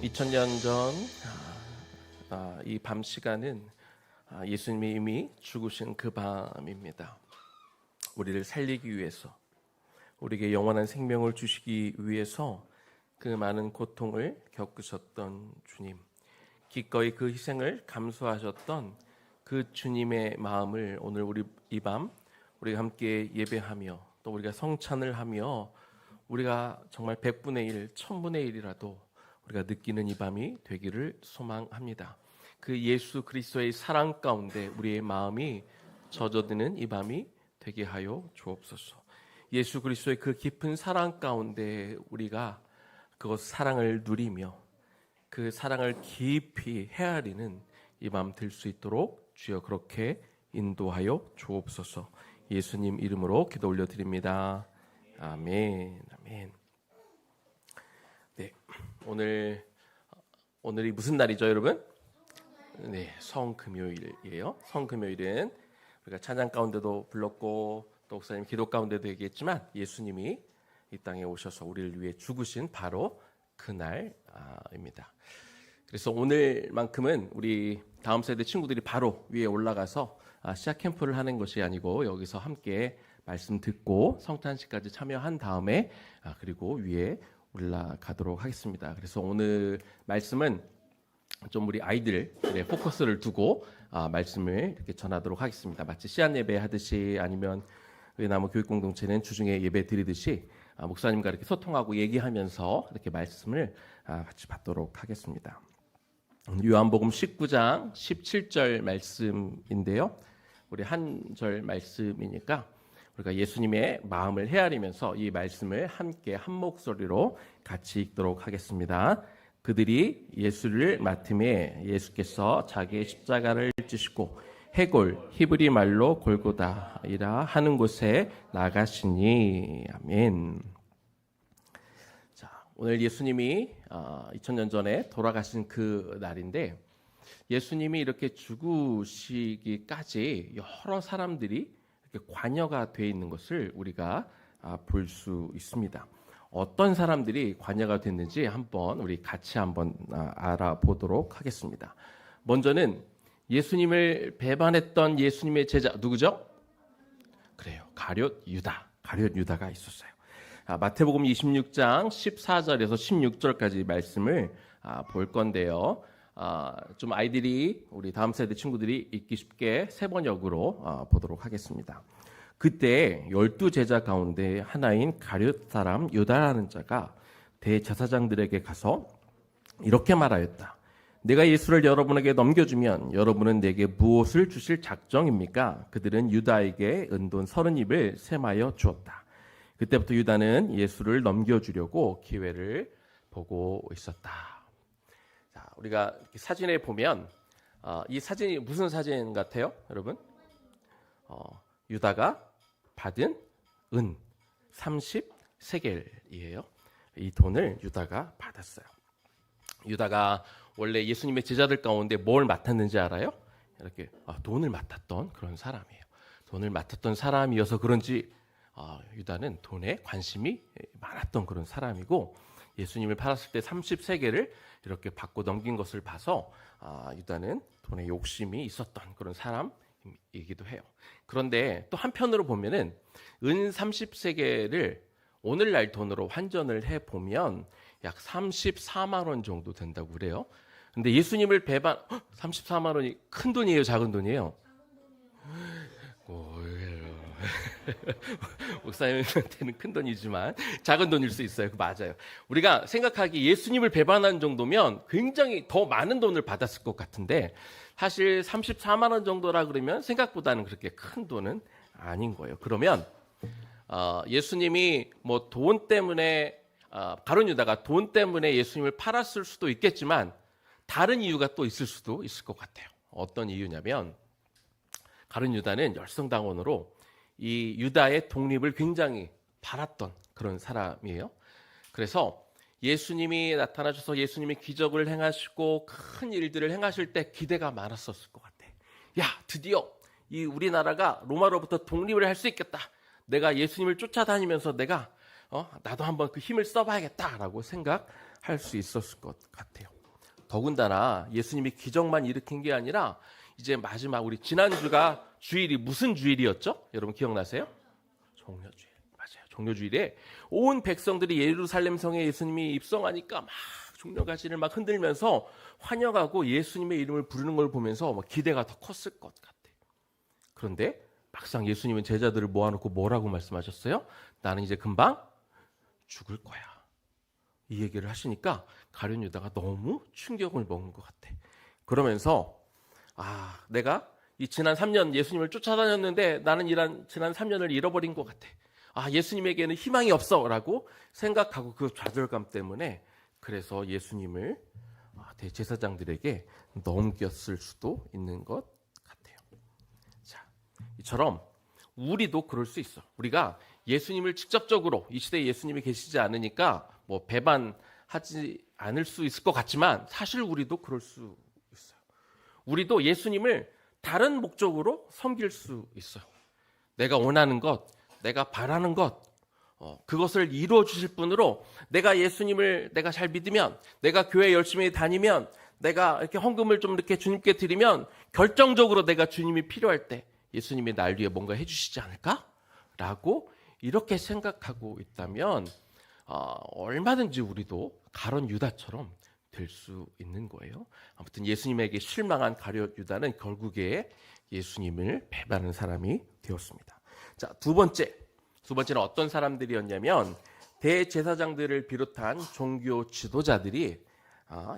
2000년 전 이 밤 시간은 예수님이 이미 죽으신 그 밤입니다. 우리를 살리기 위해서, 우리에게 영원한 생명을 주시기 위해서 그 많은 고통을 겪으셨던 주님, 기꺼이 그 희생을 감수하셨던 그 주님의 마음을 오늘 우리 이 밤 우리가 함께 예배하며 또 우리가 성찬을 하며 우리가 정말 100분의 1, 1000분의 1이라도 우리가 느끼는 이 밤이 되기를 소망합니다. 그 예수 그리스도의 사랑 가운데 우리의 마음이 젖어드는 이 밤이 되게 하여 주옵소서. 예수 그리스도의 그 깊은 사랑 가운데 우리가 그 사랑을 누리며 그 사랑을 깊이 헤아리는 이 밤 될 수 있도록 주여 그렇게 인도하여 주옵소서. 예수님 이름으로 기도 올려드립니다. 아멘. 아멘. 네, 오늘이 무슨 날이죠, 여러분? 네, 성금요일이에요. 성금요일은 우리가 찬양 가운데도 불렀고 또 목사님 기도 가운데도 얘기했지만 예수님이 이 땅에 오셔서 우리를 위해 죽으신 바로 그날입니다. 그래서 오늘만큼은 우리 다음 세대 친구들이 바로 위에 올라가서 시작 캠프를 하는 것이 아니고 여기서 함께 말씀 듣고 성탄식까지 참여한 다음에 그리고 위에 올라가도록 하겠습니다. 그래서 오늘 말씀은 좀 우리 아이들의 포커스를 두고 말씀을 이렇게 전하도록 하겠습니다. 마치 시안 예배 하듯이 아니면 의나무 교육공동체는 주중에 예배 드리듯이 목사님과 이렇게 소통하고 얘기하면서 이렇게 말씀을 같이 받도록 하겠습니다. 요한복음 19장 17절 말씀인데요. 우리 한 절 말씀이니까 우리가 예수님의 마음을 헤아리면서 이 말씀을 함께 한 목소리로 같이 읽도록 하겠습니다. 그들이 예수를 맡음에 예수께서 자기의 십자가를 지시고 해골 히브리 말로 골고다이라 하는 곳에 나가시니. 아멘. 자, 오늘 예수님이 2000년 전에 돌아가신 그 날인데 예수님이 이렇게 죽으시기까지 여러 사람들이 이렇게 관여가 되어 있는 것을 우리가 볼 수 있습니다. 어떤 사람들이 관여가 됐는지 우리 같이 한번 알아보도록 하겠습니다. 먼저는 예수님을 배반했던 예수님의 제자 누구죠? 그래요. 가룟 유다가 있었어요. 마태복음 26장 14절에서 16절까지 말씀을 볼 건데요. 좀 아이들이 우리 다음 세대 친구들이 읽기 쉽게 세 번역으로 보도록 하겠습니다. 그때 12제자 가운데 하나인 가룟 사람 유다라는 자가 대제사장들에게 가서 이렇게 말하였다. 내가 예수를 여러분에게 넘겨주면 여러분은 내게 무엇을 주실 작정입니까? 그들은 유다에게 은돈 30입을 셈하여 주었다. 그때부터 유다는 예수를 넘겨주려고 기회를 보고 있었다. 자, 우리가 사진에 보면 이 사진이 무슨 사진 같아요, 여러분? 유다가 받은 은 30세겔이에요. 이 돈을 유다가 받았어요. 유다가 원래 예수님의 제자들 가운데 뭘 맡았는지 알아요? 이렇게 돈을 맡았던 그런 사람이에요. 돈을 맡았던 사람이어서 그런지 유다는 돈에 관심이 많았던 그런 사람이고 예수님을 팔았을 때 30세겔을 이렇게 받고 넘긴 것을 봐서 유다는 돈에 욕심이 있었던 그런 사람이기도 해요. 그런데 또 한편으로 보면은 은 30세겔을 오늘날 돈으로 환전을 해보면 약 34만 원 정도 된다고 그래요. 근데 예수님을 34만 원이 큰 돈이에요, 작은 돈이에요? 목사님한테는 큰 돈이지만 작은 돈일 수 있어요. 맞아요. 우리가 생각하기에 예수님을 배반한 정도면 굉장히 더 많은 돈을 받았을 것 같은데 사실 34만 원 정도라 그러면 생각보다는 그렇게 큰 돈은 아닌 거예요. 그러면 예수님이 뭐 돈 때문에 가룟 유다가 돈 때문에 예수님을 팔았을 수도 있겠지만 다른 이유가 또 있을 수도 있을 것 같아요. 어떤 이유냐면 가룟 유다는 열성당원으로 이 유다의 독립을 굉장히 바랐던 그런 사람이에요. 그래서 예수님이 나타나셔서 예수님이 기적을 행하시고 큰 일들을 행하실 때 기대가 많았었을 것 같아. 야, 드디어 이 우리나라가 로마로부터 독립을 할 수 있겠다. 내가 예수님을 쫓아다니면서 내가 나도 한번 그 힘을 써봐야겠다라고 생각할 수 있었을 것 같아요. 더군다나 예수님이 기적만 일으킨 게 아니라 이제 마지막 우리 지난주가 주일이 무슨 주일이었죠? 여러분 기억나세요? 종려주일. 맞아요. 종려주일에 온 백성들이 예루살렘 성에 예수님이 입성하니까 막 종려가지를 막 흔들면서 환영하고 예수님의 이름을 부르는 걸 보면서 막 기대가 더 컸을 것 같아. 그런데 막상 예수님은 제자들을 모아놓고 뭐라고 말씀하셨어요? 나는 이제 금방 죽을 거야. 이 얘기를 하시니까 가룟 유다가 너무 충격을 먹은 것 같아. 그러면서 내가 이 지난 3년 예수님을 쫓아다녔는데 나는 지난 3년을 잃어버린 것 같아. 예수님에게는 희망이 없어 라고 생각하고 그 좌절감 때문에 그래서 예수님을 대제사장들에게 넘겼을 수도 있는 것 같아요. 자, 이처럼 우리도 그럴 수 있어. 우리가 예수님을 직접적으로 이 시대에 예수님이 계시지 않으니까 뭐 배반하지 않을 수 있을 것 같지만 사실 우리도 그럴 수 있어요. 우리도 예수님을 다른 목적으로 섬길 수 있어요. 내가 원하는 것, 내가 바라는 것, 그것을 이루어 주실 분으로 내가 예수님을 내가 잘 믿으면, 내가 교회 열심히 다니면, 내가 이렇게 헌금을 좀 이렇게 주님께 드리면 결정적으로 내가 주님이 필요할 때 예수님이 날 위해 뭔가 해주시지 않을까? 라고 이렇게 생각하고 있다면 얼마든지 우리도 가룟 유다처럼 될 수 있는 거예요. 아무튼 예수님에게 실망한 가룟 유다는 결국에 예수님을 배반하는 사람이 되었습니다. 자, 두 번째는 어떤 사람들이었냐면 대제사장들을 비롯한 종교 지도자들이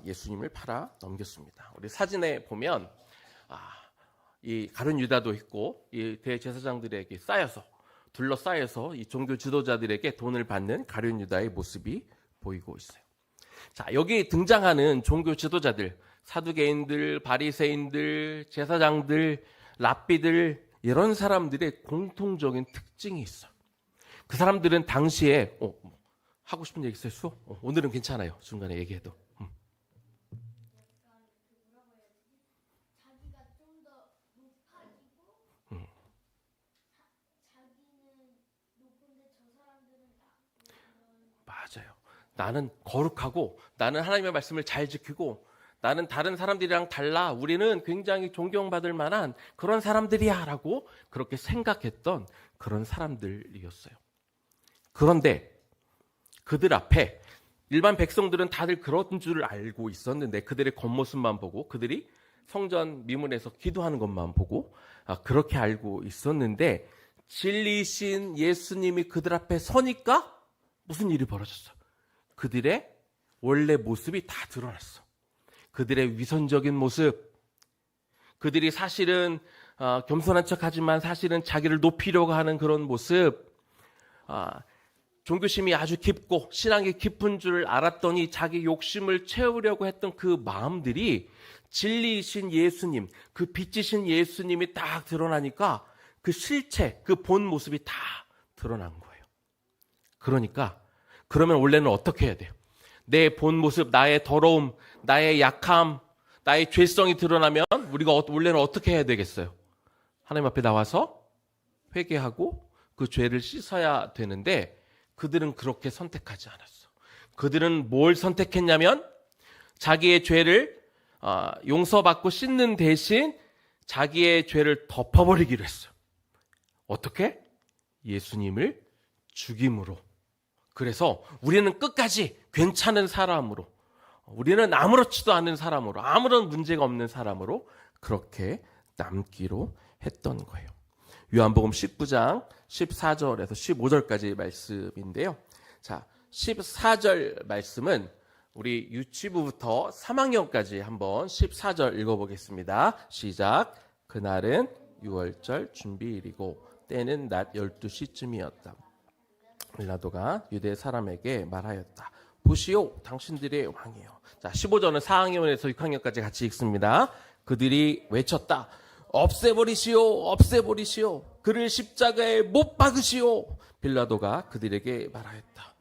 예수님을 팔아 넘겼습니다. 우리 사진에 보면 이 가룟 유다도 있고 이 대제사장들에게 둘러싸여서 이 종교 지도자들에게 돈을 받는 가룟 유다의 모습이 보이고 있어요. 자, 여기 등장하는 종교 지도자들, 사두개인들, 바리새인들, 제사장들, 랍비들 이런 사람들의 공통적인 특징이 있어요. 그 사람들은 당시에 하고 싶은 얘기 있어요? 오늘은 괜찮아요. 중간에 얘기해도. 맞아요. 나는 거룩하고 나는 하나님의 말씀을 잘 지키고 나는 다른 사람들이랑 달라. 우리는 굉장히 존경받을 만한 그런 사람들이야 라고 그렇게 생각했던 그런 사람들이었어요. 그런데 그들 앞에 일반 백성들은 다들 그런 줄 알고 있었는데 그들의 겉모습만 보고 그들이 성전 미문에서 기도하는 것만 보고 그렇게 알고 있었는데 진리이신 예수님이 그들 앞에 서니까 무슨 일이 벌어졌어? 그들의 원래 모습이 다 드러났어. 그들의 위선적인 모습, 그들이 사실은 겸손한 척하지만 사실은 자기를 높이려고 하는 그런 모습, 종교심이 아주 깊고 신앙이 깊은 줄 알았더니 자기 욕심을 채우려고 했던 그 마음들이 진리이신 예수님, 그 빛이신 예수님이 딱 드러나니까 그 실체, 그 본 모습이 다 드러난 거예요. 그러면 원래는 어떻게 해야 돼요? 내 본 모습, 나의 더러움, 나의 약함, 나의 죄성이 드러나면 우리가 원래는 어떻게 해야 되겠어요? 하나님 앞에 나와서 회개하고 그 죄를 씻어야 되는데 그들은 그렇게 선택하지 않았어. 그들은 뭘 선택했냐면 자기의 죄를 용서받고 씻는 대신 자기의 죄를 덮어버리기로 했어요. 어떻게? 예수님을 죽임으로. 그래서 우리는 끝까지 괜찮은 사람으로, 우리는 아무렇지도 않은 사람으로, 아무런 문제가 없는 사람으로 그렇게 남기로 했던 거예요. 요한복음 19장 14절에서 15절까지 말씀인데요. 자, 14절 말씀은 우리 유치부부터 3학년까지 한번 14절 읽어보겠습니다. 시작. 그날은 6월절 준비일이고 때는 낮 12시쯤이었다. 빌라도가 유대 사람에게 말하였다. 보시오, 당신들의 왕이요. 자, 15절은 4학년에서 6학년까지 같이 읽습니다. 그들이 외쳤다. 없애버리시오, 없애버리시오. 그를 십자가에 못 박으시오. 빌라도가 그들에게 말하였다.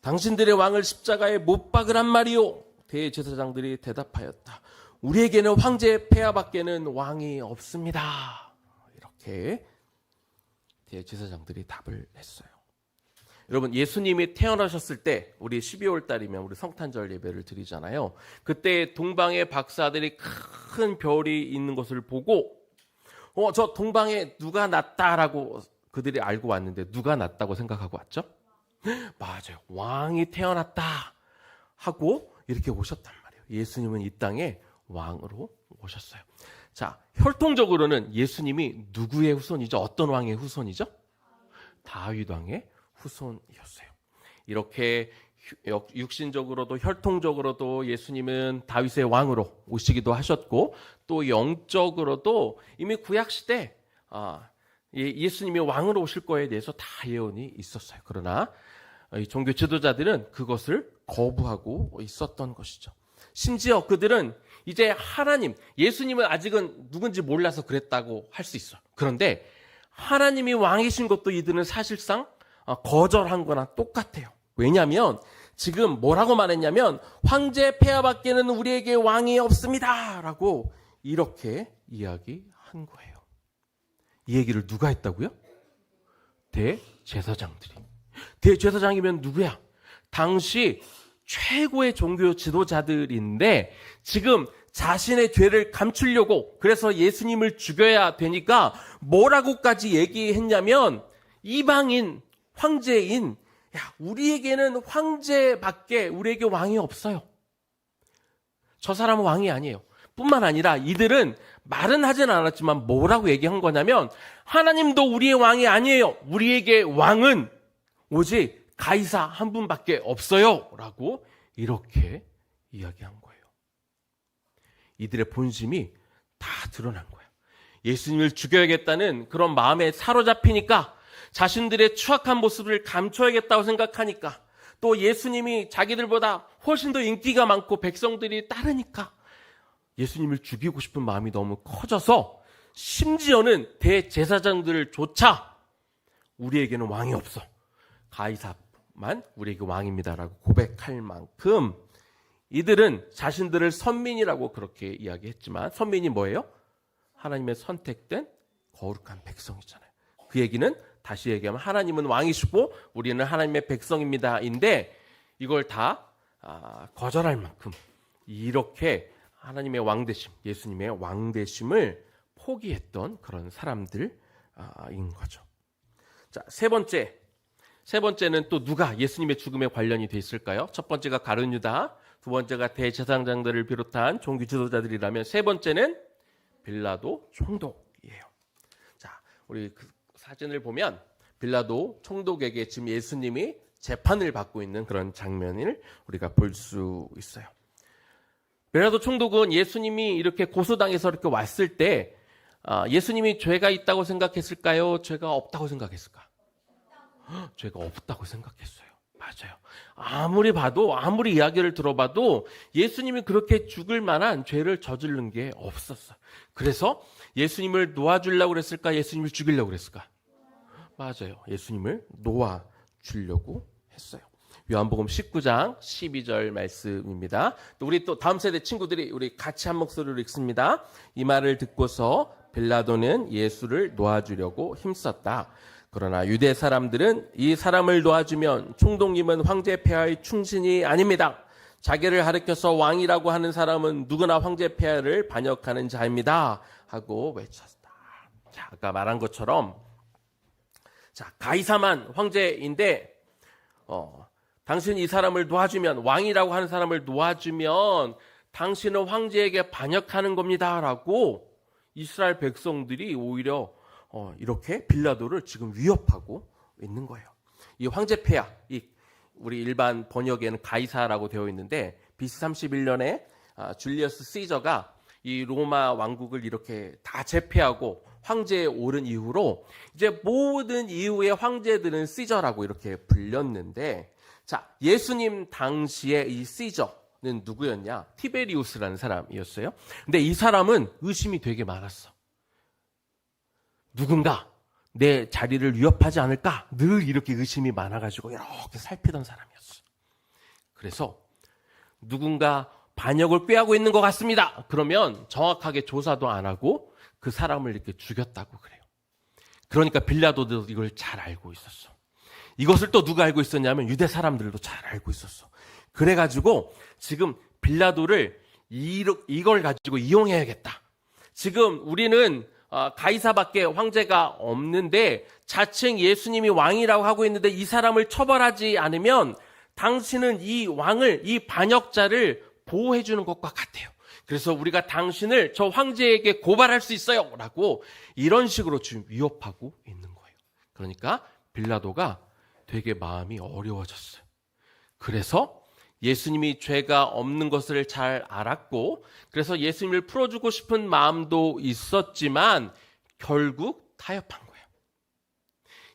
당신들의 왕을 십자가에 못 박으란 말이오. 대제사장들이 대답하였다. 우리에게는 황제 폐하밖에는 왕이 없습니다. 이렇게 대제사장들이 답을 했어요. 여러분, 예수님이 태어나셨을 때 우리 12월 달이면 우리 성탄절 예배를 드리잖아요. 그때 동방의 박사들이 큰 별이 있는 것을 보고 저 동방에 누가 났다라고 그들이 알고 왔는데 누가 났다고 생각하고 왔죠? 맞아요. 왕이 태어났다 하고 이렇게 오셨단 말이에요. 예수님은 이 땅에 왕으로 오셨어요. 자, 혈통적으로는 예수님이 누구의 후손이죠? 어떤 왕의 후손이죠? 다윗 왕의 후손이었어요. 이렇게 육신적으로도 혈통적으로도 예수님은 다윗의 왕으로 오시기도 하셨고, 또 영적으로도 이미 구약시대 예수님이 왕으로 오실 거에 대해서 다 예언이 있었어요. 그러나 이 종교 지도자들은 그것을 거부하고 있었던 것이죠. 심지어 그들은 이제 하나님, 예수님은 아직은 누군지 몰라서 그랬다고 할 수 있어요. 그런데 하나님이 왕이신 것도 이들은 사실상 거절한 거나 똑같아요. 왜냐하면 지금 뭐라고 말했냐면 황제 폐하밖에는 우리에게 왕이 없습니다 라고 이렇게 이야기한 거예요. 이 얘기를 누가 했다고요? 대제사장들이. 대제사장이면 누구야? 당시 최고의 종교 지도자들인데 지금 자신의 죄를 감추려고, 그래서 예수님을 죽여야 되니까 뭐라고까지 얘기했냐면, 이방인 황제인 우리에게는 황제밖에 우리에게 왕이 없어요. 저 사람은 왕이 아니에요. 뿐만 아니라 이들은 말은 하진 않았지만 뭐라고 얘기한 거냐면, 하나님도 우리의 왕이 아니에요. 우리에게 왕은 오직 가이사 한 분밖에 없어요 라고 이렇게 이야기한 거예요. 이들의 본심이 다 드러난 거예요. 예수님을 죽여야겠다는 그런 마음에 사로잡히니까, 자신들의 추악한 모습을 감춰야겠다고 생각하니까, 또 예수님이 자기들보다 훨씬 더 인기가 많고 백성들이 따르니까 예수님을 죽이고 싶은 마음이 너무 커져서, 심지어는 대제사장들조차 우리에게는 왕이 없어, 가이사만 우리에게 왕입니다라고 고백할 만큼 이들은 자신들을 선민이라고 그렇게 이야기했지만, 선민이 뭐예요? 하나님의 선택된 거룩한 백성이잖아요. 그 얘기는 다시 얘기하면 하나님은 왕이시고 우리는 하나님의 백성입니다인데, 이걸 다 거절할 만큼 이렇게 하나님의 왕되심, 예수님의 왕되심을 포기했던 그런 사람들인 거죠. 자, 세 번째는 또 누가 예수님의 죽음에 관련이 돼 있을까요? 첫 번째가 가룟 유다, 두 번째가 대제사장들을 비롯한 종교 지도자들이라면, 세 번째는 빌라도 총독이에요. 자, 우리 그 사진을 보면 빌라도 총독에게 지금 예수님이 재판을 받고 있는 그런 장면을 우리가 볼 수 있어요. 빌라도 총독은 예수님이 이렇게 고소당해서 이렇게 왔을 때 예수님이 죄가 있다고 생각했을까요? 죄가 없다고 생각했을까? 죄가 없다고 생각했어요. 맞아요. 아무리 봐도, 아무리 이야기를 들어봐도 예수님이 그렇게 죽을 만한 죄를 저지른 게 없었어요. 그래서 예수님을 놓아주려고 그랬을까? 예수님을 죽이려고 그랬을까? 맞아요. 예수님을 놓아주려고 했어요. 요한복음 19장 12절 말씀입니다. 또 우리 또 다음 세대 친구들이 우리 같이 한 목소리로 읽습니다. 이 말을 듣고서 빌라도는 예수를 놓아주려고 힘썼다. 그러나 유대 사람들은 이 사람을 놓아주면 총독님은 황제 폐하의 충신이 아닙니다. 자기를 가리켜서 왕이라고 하는 사람은 누구나 황제 폐하를 반역하는 자입니다 하고 외쳤다. 자, 아까 말한 것처럼, 자, 가이사만 황제인데 당신 이 사람을 놓아주면, 왕이라고 하는 사람을 놓아주면 당신은 황제에게 반역하는 겁니다 라고 이스라엘 백성들이 오히려 이렇게 빌라도를 지금 위협하고 있는 거예요. 이 황제 폐하, 우리 일반 번역에는 가이사라고 되어 있는데, BC 31년에 줄리어스 시저가 이 로마 왕국을 이렇게 다 제패하고 황제에 오른 이후로 이제 모든 이후의 황제들은 시저라고 이렇게 불렸는데, 자, 예수님 당시에 이 시저는 누구였냐? 티베리우스라는 사람이었어요. 근데 이 사람은 의심이 되게 많았어. 누군가 내 자리를 위협하지 않을까? 늘 이렇게 의심이 많아가지고 이렇게 살피던 사람이었어. 그래서 누군가 반역을 꾀하고 있는 것 같습니다. 그러면 정확하게 조사도 안 하고 그 사람을 이렇게 죽였다고 그래요. 그러니까 빌라도도 이걸 잘 알고 있었어. 이것을 또 누가 알고 있었냐면 유대 사람들도 잘 알고 있었어. 그래가지고 지금 빌라도를 이걸 가지고 이용해야겠다. 지금 우리는 가이사밖에 황제가 없는데 자칭 예수님이 왕이라고 하고 있는데 이 사람을 처벌하지 않으면 당신은 이 왕을, 이 반역자를 보호해 주는 것과 같아요. 그래서 우리가 당신을 저 황제에게 고발할 수 있어요 라고 이런 식으로 지금 위협하고 있는 거예요. 그러니까 빌라도가 되게 마음이 어려워졌어요. 그래서 예수님이 죄가 없는 것을 잘 알았고 그래서 예수님을 풀어주고 싶은 마음도 있었지만 결국 타협한 거예요.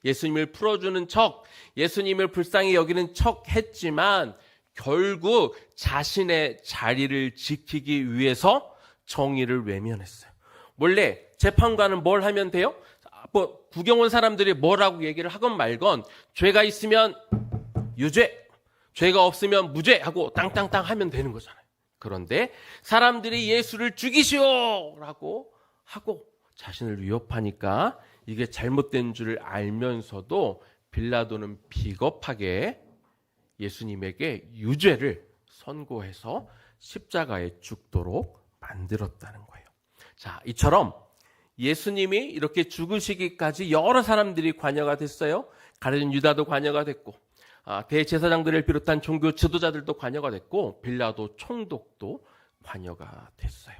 예수님을 풀어주는 척, 예수님을 불쌍히 여기는 척 했지만 결국 자신의 자리를 지키기 위해서 정의를 외면했어요. 원래 재판관은 뭘 하면 돼요? 뭐 구경 온 사람들이 뭐라고 얘기를 하건 말건 죄가 있으면 유죄, 죄가 없으면 무죄 하고 땅땅땅 하면 되는 거잖아요. 그런데 사람들이 예수를 죽이시오 라고 하고 자신을 위협하니까 이게 잘못된 줄 알면서도 빌라도는 비겁하게 예수님에게 유죄를 선고해서 십자가에 죽도록 만들었다는 거예요. 자, 이처럼 예수님이 이렇게 죽으시기까지 여러 사람들이 관여가 됐어요. 가룟 유다도 관여가 됐고 대제사장들을 비롯한 종교 지도자들도 관여가 됐고 빌라도 총독도 관여가 됐어요.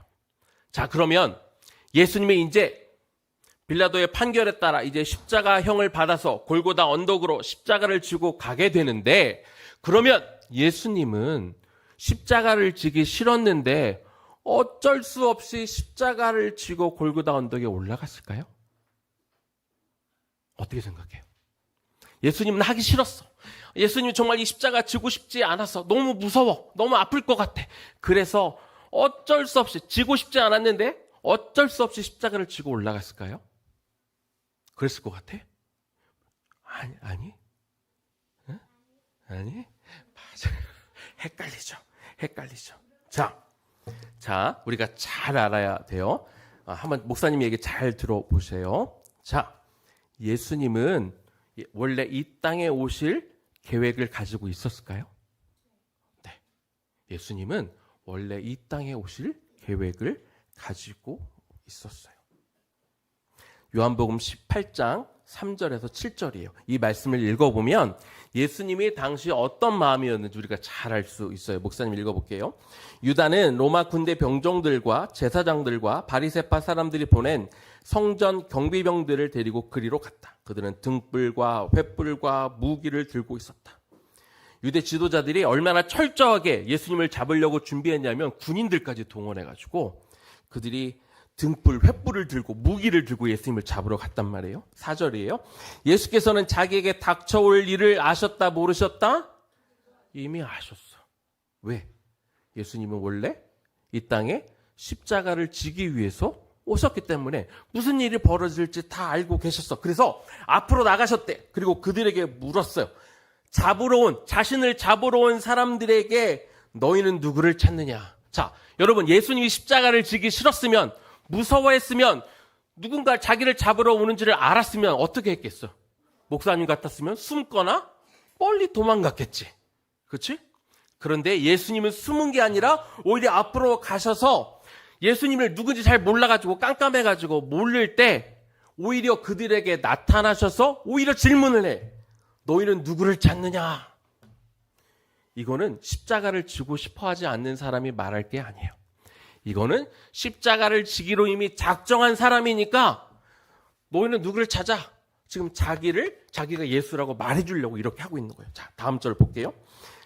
자, 그러면 예수님이 이제 빌라도의 판결에 따라 이제 십자가형을 받아서 골고다 언덕으로 십자가를 지고 가게 되는데 그러면 예수님은 십자가를 지기 싫었는데 어쩔 수 없이 십자가를 지고 골고다 언덕에 올라갔을까요? 어떻게 생각해요? 예수님은 하기 싫었어. 예수님 정말 이 십자가 지고 싶지 않아서 너무 무서워. 너무 아플 것 같아. 그래서 어쩔 수 없이 지고 싶지 않았는데 어쩔 수 없이 십자가를 지고 올라갔을까요? 그랬을 것 같아? 아니. 응? 아니? 맞아. 헷갈리죠. 자, 우리가 잘 알아야 돼요. 한번 목사님 얘기 잘 들어보세요. 자, 예수님은 원래 이 땅에 오실 계획을 가지고 있었을까요? 네. 예수님은 원래 이 땅에 오실 계획을 가지고 있었어요. 요한복음 18장 3절에서 7절이에요. 이 말씀을 읽어보면 예수님이 당시 어떤 마음이었는지 우리가 잘 알 수 있어요. 목사님 읽어볼게요. 유다는 로마 군대 병정들과 제사장들과 바리새파 사람들이 보낸 성전 경비병들을 데리고 그리로 갔다. 그들은 등불과 횃불과 무기를 들고 있었다. 유대 지도자들이 얼마나 철저하게 예수님을 잡으려고 준비했냐면 군인들까지 동원해가지고 그들이 등불, 횃불을 들고 무기를 들고 예수님을 잡으러 갔단 말이에요. 4절이에요. 예수께서는 자기에게 닥쳐올 일을 아셨다 모르셨다? 이미 아셨어. 왜? 예수님은 원래 이 땅에 십자가를 지기 위해서 오셨기 때문에 무슨 일이 벌어질지 다 알고 계셨어. 그래서 앞으로 나가셨대. 그리고 그들에게 물었어요. 자신을 잡으러 온 사람들에게 너희는 누구를 찾느냐? 자, 여러분 예수님이 십자가를 지기 싫었으면 무서워했으면 누군가 자기를 잡으러 오는 줄을 알았으면 어떻게 했겠어? 목사님 같았으면 숨거나 멀리 도망갔겠지. 그렇지? 그런데 예수님은 숨은 게 아니라 오히려 앞으로 가셔서 예수님을 누군지 잘 몰라가지고 깜깜해가지고 모를 때 오히려 그들에게 나타나셔서 오히려 질문을 해. 너희는 누구를 찾느냐? 이거는 십자가를 지고 싶어 하지 않는 사람이 말할 게 아니에요. 이거는 십자가를 지기로 이미 작정한 사람이니까 너희는 누구를 찾아? 지금 자기가 예수라고 말해주려고 이렇게 하고 있는 거예요. 자, 다음 절 볼게요.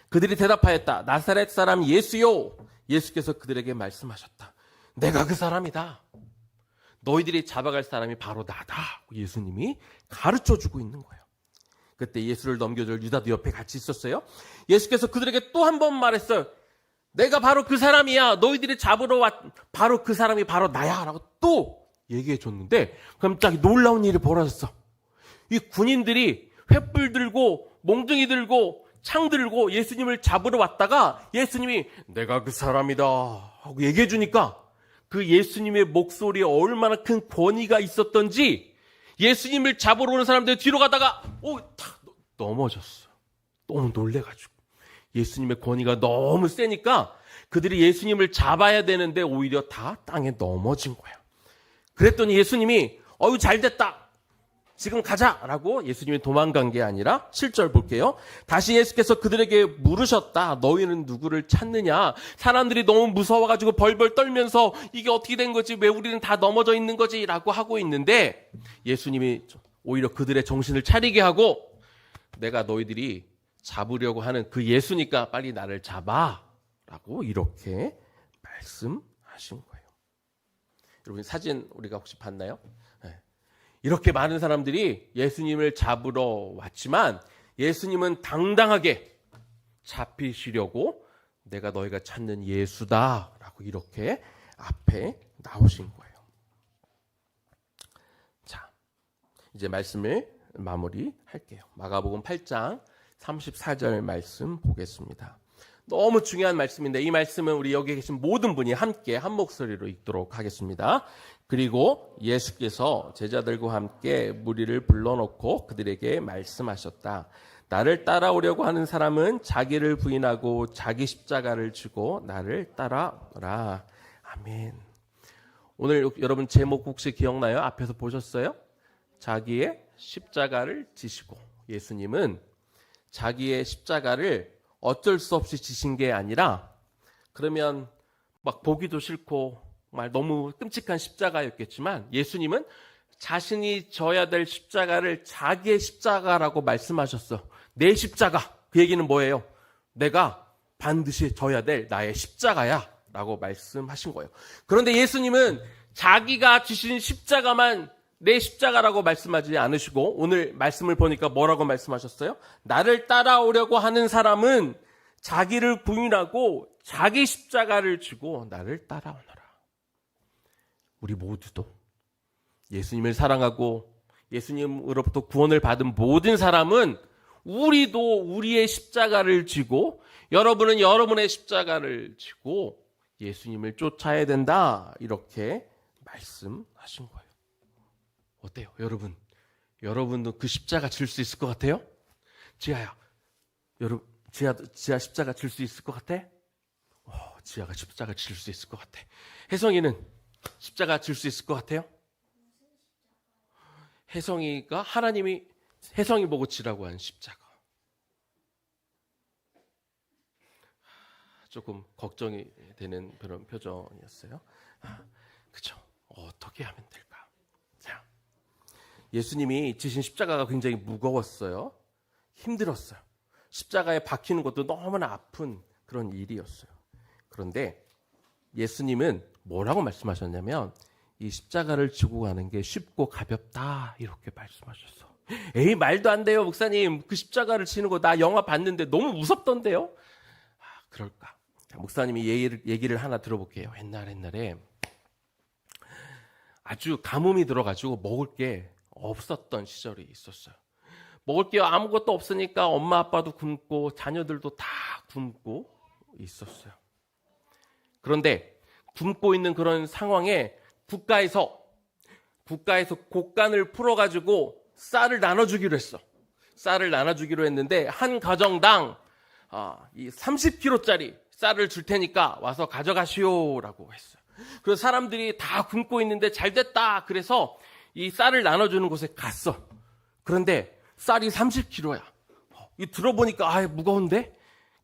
그들이 대답하였다. 나사렛 사람 예수요. 예수께서 그들에게 말씀하셨다. 내가 그 사람이다. 너희들이 잡아갈 사람이 바로 나다. 예수님이 가르쳐주고 있는 거예요. 그때 예수를 넘겨줄 유다도 옆에 같이 있었어요. 예수께서 그들에게 또 한 번 말했어요. 내가 바로 그 사람이야. 너희들이 잡으러 바로 그 사람이 바로 나야. 라고 또 얘기해 줬는데 갑자기 놀라운 일이 벌어졌어. 이 군인들이 횃불 들고 몽둥이 들고 창 들고 예수님을 잡으러 왔다가 예수님이 내가 그 사람이다 하고 얘기해 주니까 그 예수님의 목소리에 얼마나 큰 권위가 있었던지 예수님을 잡으러 오는 사람들 뒤로 가다가 넘어졌어. 너무 놀래가지고. 예수님의 권위가 너무 세니까 그들이 예수님을 잡아야 되는데 오히려 다 땅에 넘어진 거야. 그랬더니 예수님이 어유 잘됐다. 지금 가자라고 예수님이 도망간 게 아니라 7절 볼게요. 다시 예수께서 그들에게 물으셨다. 너희는 누구를 찾느냐? 사람들이 너무 무서워가지고 벌벌 떨면서 이게 어떻게 된 거지? 왜 우리는 다 넘어져 있는 거지? 라고 하고 있는데 예수님이 오히려 그들의 정신을 차리게 하고 내가 너희들이 잡으려고 하는 그 예수니까 빨리 나를 잡아 라고 이렇게 말씀하신 거예요. 여러분 사진 우리가 혹시 봤나요? 이렇게 많은 사람들이 예수님을 잡으러 왔지만 예수님은 당당하게 잡히시려고 내가 너희가 찾는 예수다라고 이렇게 앞에 나오신 거예요. 자, 이제 말씀을 마무리할게요. 마가복음 8장 34절 말씀 보겠습니다. 너무 중요한 말씀인데 이 말씀은 우리 여기 계신 모든 분이 함께 한 목소리로 읽도록 하겠습니다. 그리고 예수께서 제자들과 함께 무리를 불러놓고 그들에게 말씀하셨다. 나를 따라오려고 하는 사람은 자기를 부인하고 자기 십자가를 지고 나를 따라오라. 아멘. 오늘 여러분 제목 혹시 기억나요? 앞에서 보셨어요? 자기의 십자가를 지시고. 예수님은 자기의 십자가를 어쩔 수 없이 지신 게 아니라 그러면 막 보기도 싫고 정말 너무 끔찍한 십자가였겠지만 예수님은 자신이 져야 될 십자가를 자기의 십자가라고 말씀하셨어. 내 십자가. 그 얘기는 뭐예요? 내가 반드시 져야 될 나의 십자가야 라고 말씀하신 거예요. 그런데 예수님은 자기가 지신 십자가만 내 십자가라고 말씀하지 않으시고 오늘 말씀을 보니까 뭐라고 말씀하셨어요? 나를 따라오려고 하는 사람은 자기를 부인하고 자기 십자가를 지고 나를 따라오너라. 우리 모두도 예수님을 사랑하고 예수님으로부터 구원을 받은 모든 사람은 우리도 우리의 십자가를 지고 여러분은 여러분의 십자가를 지고 예수님을 쫓아야 된다. 이렇게 말씀하신 거예요. 어때요, 여러분? 여러분도 그 십자가 질 수 있을 것 같아요? 지아야, 여러분, 지아 십자가 질 수 있을 것 같아? 지아가 십자가 질 수 있을 것 같아. 혜성이는 십자가 질 수 있을 것 같아요? 혜성이가 하나님이 혜성이 보고 지라고 한 십자가. 조금 걱정이 되는 그런 표정이었어요. 그렇죠? 어떻게 하면 될까? 자, 예수님이 지신 십자가가 굉장히 무거웠어요. 힘들었어요. 십자가에 박히는 것도 너무나 아픈 그런 일이었어요. 그런데 예수님은 뭐라고 말씀하셨냐면 이 십자가를 지고 가는 게 쉽고 가볍다 이렇게 말씀하셨어. 에이, 말도 안 돼요, 목사님. 그 십자가를 지는 거 나 영화 봤는데 너무 무섭던데요? 그럴까? 자, 목사님이 얘기를 하나 들어볼게요. 옛날에 아주 가뭄이 들어가지고 먹을 게 없었던 시절이 있었어요. 먹을 게 아무것도 없으니까 엄마 아빠도 굶고 자녀들도 다 굶고 있었어요. 그런데 굶고 있는 그런 상황에 국가에서 곡간을 풀어가지고 쌀을 나눠주기로 했어. 쌀을 나눠주기로 했는데 한 가정당 이 30kg짜리 쌀을 줄 테니까 와서 가져가시오라고 했어요. 그래서 사람들이 다 굶고 있는데 잘 됐다. 그래서 이 쌀을 나눠주는 곳에 갔어. 그런데 쌀이 30kg야. 이 들어보니까 무거운데?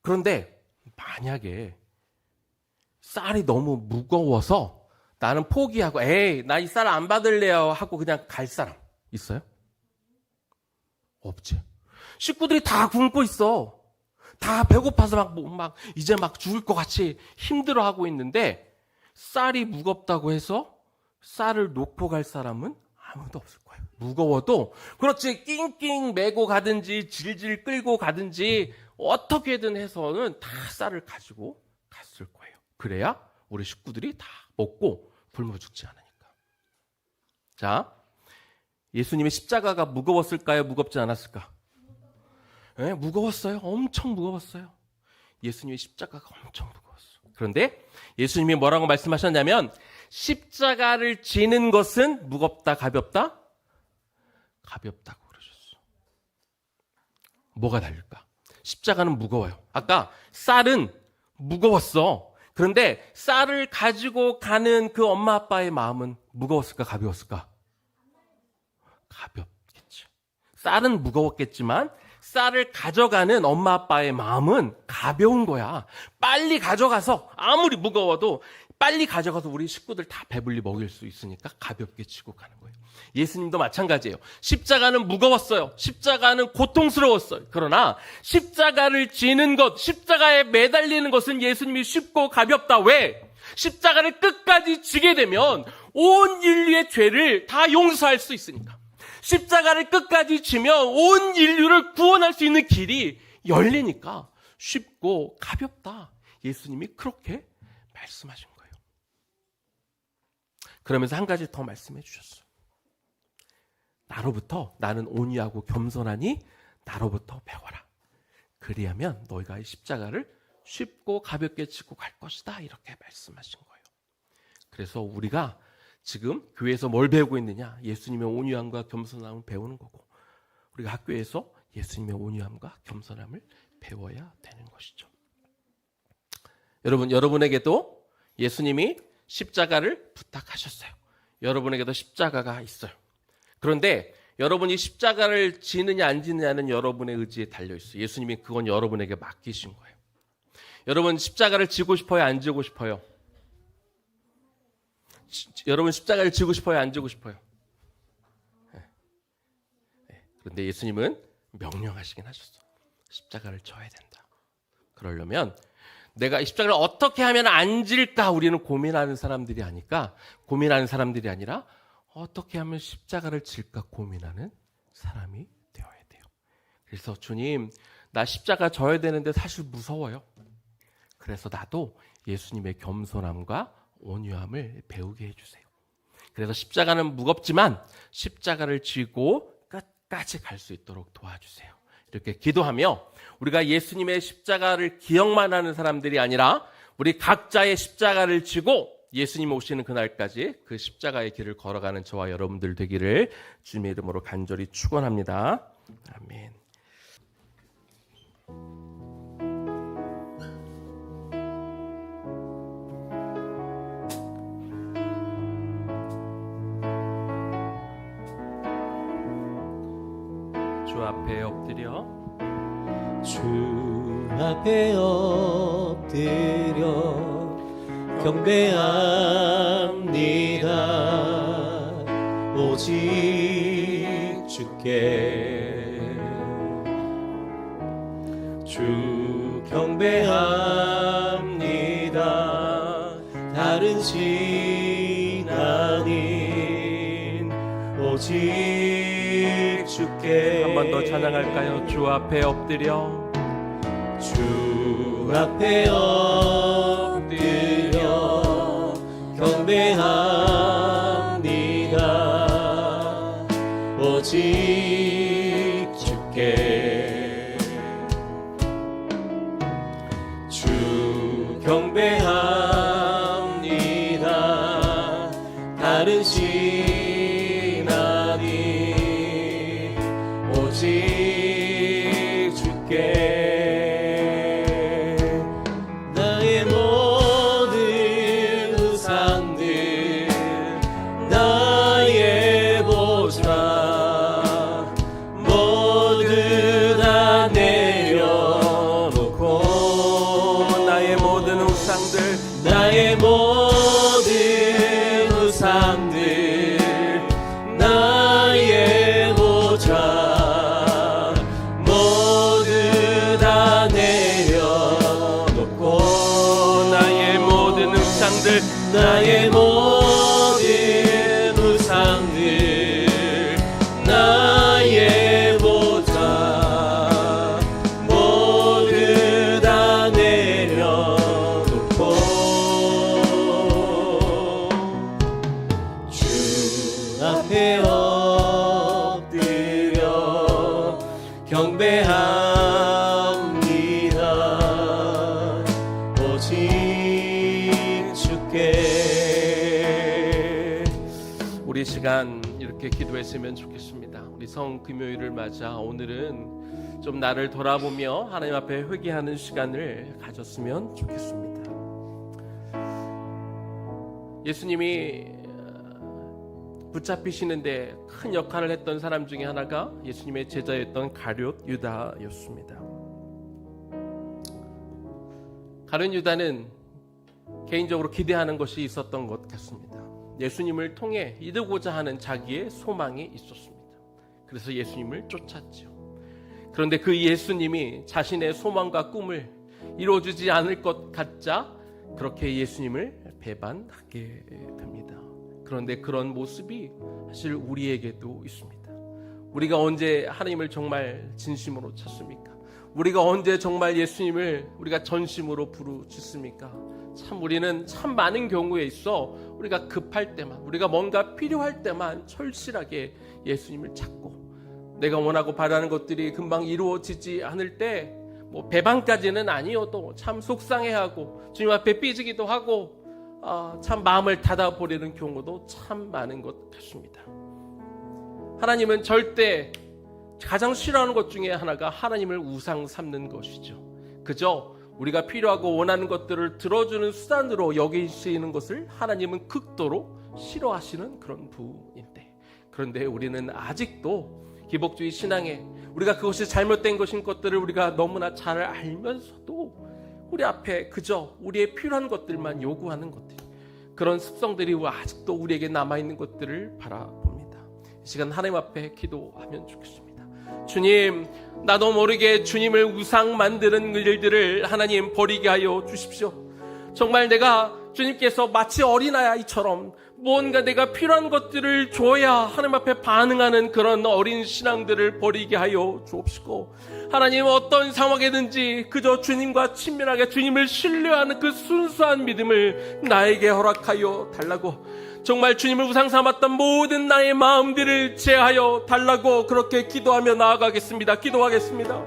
그런데 만약에 쌀이 너무 무거워서 나는 포기하고 나 이 쌀 안 받을래요 하고 그냥 갈 사람 있어요? 없지. 식구들이 다 굶고 있어. 다 배고파서 이제 죽을 것 같이 힘들어하고 있는데 쌀이 무겁다고 해서 쌀을 놓고 갈 사람은 아무도 없을 거예요. 무거워도 그렇지 낑낑 메고 가든지 질질 끌고 가든지 어떻게든 해서는 다 쌀을 가지고 갔을 거예요. 그래야 우리 식구들이 다 먹고 굶어 죽지 않으니까. 자, 예수님의 십자가가 무거웠을까요? 무겁지 않았을까? 네, 무거웠어요. 엄청 무거웠어요. 예수님의 십자가가 엄청 무거웠어. 그런데 예수님이 뭐라고 말씀하셨냐면 십자가를 지는 것은 무겁다, 가볍다? 가볍다고 그러셨어. 뭐가 다를까? 십자가는 무거워요. 아까 쌀은 무거웠어. 그런데 쌀을 가지고 가는 그 엄마 아빠의 마음은 무거웠을까 가벼웠을까? 가볍겠죠. 쌀은 무거웠겠지만 쌀을 가져가는 엄마 아빠의 마음은 가벼운 거야. 빨리 가져가서 아무리 무거워도 빨리 가져가서 우리 식구들 다 배불리 먹일 수 있으니까 가볍게 지고 가는 거예요. 예수님도 마찬가지예요. 십자가는 무거웠어요. 십자가는 고통스러웠어요. 그러나 십자가를 지는 것, 십자가에 매달리는 것은 예수님이 쉽고 가볍다. 왜? 십자가를 끝까지 지게 되면 온 인류의 죄를 다 용서할 수 있으니까. 십자가를 끝까지 지면 온 인류를 구원할 수 있는 길이 열리니까 쉽고 가볍다. 예수님이 그렇게 말씀하신 거예요. 그러면서 한 가지 더 말씀해 주셨어요. 나로부터, 나는 온유하고 겸손하니 나로부터 배워라. 그리하면 너희가 이 십자가를 쉽고 가볍게 지고 갈 것이다. 이렇게 말씀하신 거예요. 그래서 우리가 지금 교회에서 뭘 배우고 있느냐? 예수님의 온유함과 겸손함을 배우는 거고, 우리가 학교에서 예수님의 온유함과 겸손함을 배워야 되는 것이죠. 여러분에게도 예수님이 십자가를 부탁하셨어요. 여러분에게도 십자가가 있어요. 그런데 여러분이 십자가를 지느냐 안 지느냐는 여러분의 의지에 달려있어요. 예수님이 그건 여러분에게 맡기신 거예요. 여러분 십자가를 지고 싶어요? 안 지고 싶어요? 여러분 십자가를 지고 싶어요? 안 지고 싶어요? 그런데 예수님은 명령하시긴 하셨어. 십자가를 져야 된다. 그러려면 내가 이 십자가를 어떻게 하면 안 질까 우리는 고민하는 사람들이 아니라 어떻게 하면 십자가를 질까 고민하는 사람이 되어야 돼요. 그래서 주님, 나 십자가 져야 되는데 사실 무서워요. 그래서 나도 예수님의 겸손함과 온유함을 배우게 해주세요. 그래서 십자가는 무겁지만 십자가를 지고 끝까지 갈 수 있도록 도와주세요. 이렇게 기도하며 우리가 예수님의 십자가를 기억만 하는 사람들이 아니라 우리 각자의 십자가를 지고 예수님 오시는 그날까지 그 십자가의 길을 걸어가는 저와 여러분들 되기를 주님의 이름으로 간절히 축원합니다. 아멘. 주 앞에 엎드려 경배합니다. 오직 주께 주 경배합니다. 다른 신 아닌 오직 주께. 한 번 더 찬양할까요? 주 앞에 엎드려 주 앞에 엎드려 경배합니다. 오직 주께 주 경배합니다. 다른 신 아닌 오직 주께. 나의 모든 우상들 나의 보좌 모두 다 내려놓고 나의 모든 우상들 나의 모든 우상들 나의 보좌 모두 다 내려놓고 주 앞에 엎드려 경배합니다. 오직 주께. 우리 시간 이렇게 기도했으면 좋겠습니다. 우리 성금요일을 맞아 오늘은 좀 나를 돌아보며 하나님 앞에 회개하는 시간을 가졌으면 좋겠습니다. 예수님이 붙잡히시는데 큰 역할을 했던 사람 중에 하나가 예수님의 제자였던 가룟 유다였습니다. 가룟 유다는 개인적으로 기대하는 것이 있었던 것 같습니다. 예수님을 통해 이루고자 하는 자기의 소망이 있었습니다. 그래서 예수님을 쫓았죠. 그런데 그 예수님이 자신의 소망과 꿈을 이루어주지 않을 것 같자 그렇게 예수님을 배반하게 됩니다. 그런데 그런 모습이 사실 우리에게도 있습니다. 우리가 언제 하나님을 정말 진심으로 찾습니까? 우리가 언제 정말 예수님을 우리가 전심으로 부르짖습니까? 참 우리는 참 많은 경우에 있어 우리가 급할 때만, 우리가 뭔가 필요할 때만 철실하게 예수님을 찾고, 내가 원하고 바라는 것들이 금방 이루어지지 않을 때 뭐 배반까지는 아니어도 참 속상해하고 주님 앞에 삐지기도 하고 참 마음을 닫아버리는 경우도 참 많은 것 같습니다. 하나님은 절대 가장 싫어하는 것 중에 하나가 하나님을 우상 삼는 것이죠. 그저 우리가 필요하고 원하는 것들을 들어주는 수단으로 여기시는 것을 하나님은 극도로 싫어하시는 그런 분인데, 그런데 우리는 아직도 기복주의 신앙에 우리가 그것이 잘못된 것인 것들을 우리가 너무나 잘 알면서도 우리 앞에 그저 우리의 필요한 것들만 요구하는 것들, 그런 습성들이 아직도 우리에게 남아있는 것들을 바라봅니다. 이 시간 하나님 앞에 기도하면 좋겠습니다. 주님, 나도 모르게 주님을 우상 만드는 일들을 하나님 버리게 하여 주십시오. 정말 내가 주님께서 마치 어린아이처럼 뭔가 내가 필요한 것들을 줘야 하나님 앞에 반응하는 그런 어린 신앙들을 버리게 하여 주옵시고, 하나님 어떤 상황이든지 그저 주님과 친밀하게 주님을 신뢰하는 그 순수한 믿음을 나에게 허락하여 달라고, 정말 주님을 우상 삼았던 모든 나의 마음들을 제하여 달라고 그렇게 기도하며 나아가겠습니다. 기도하겠습니다.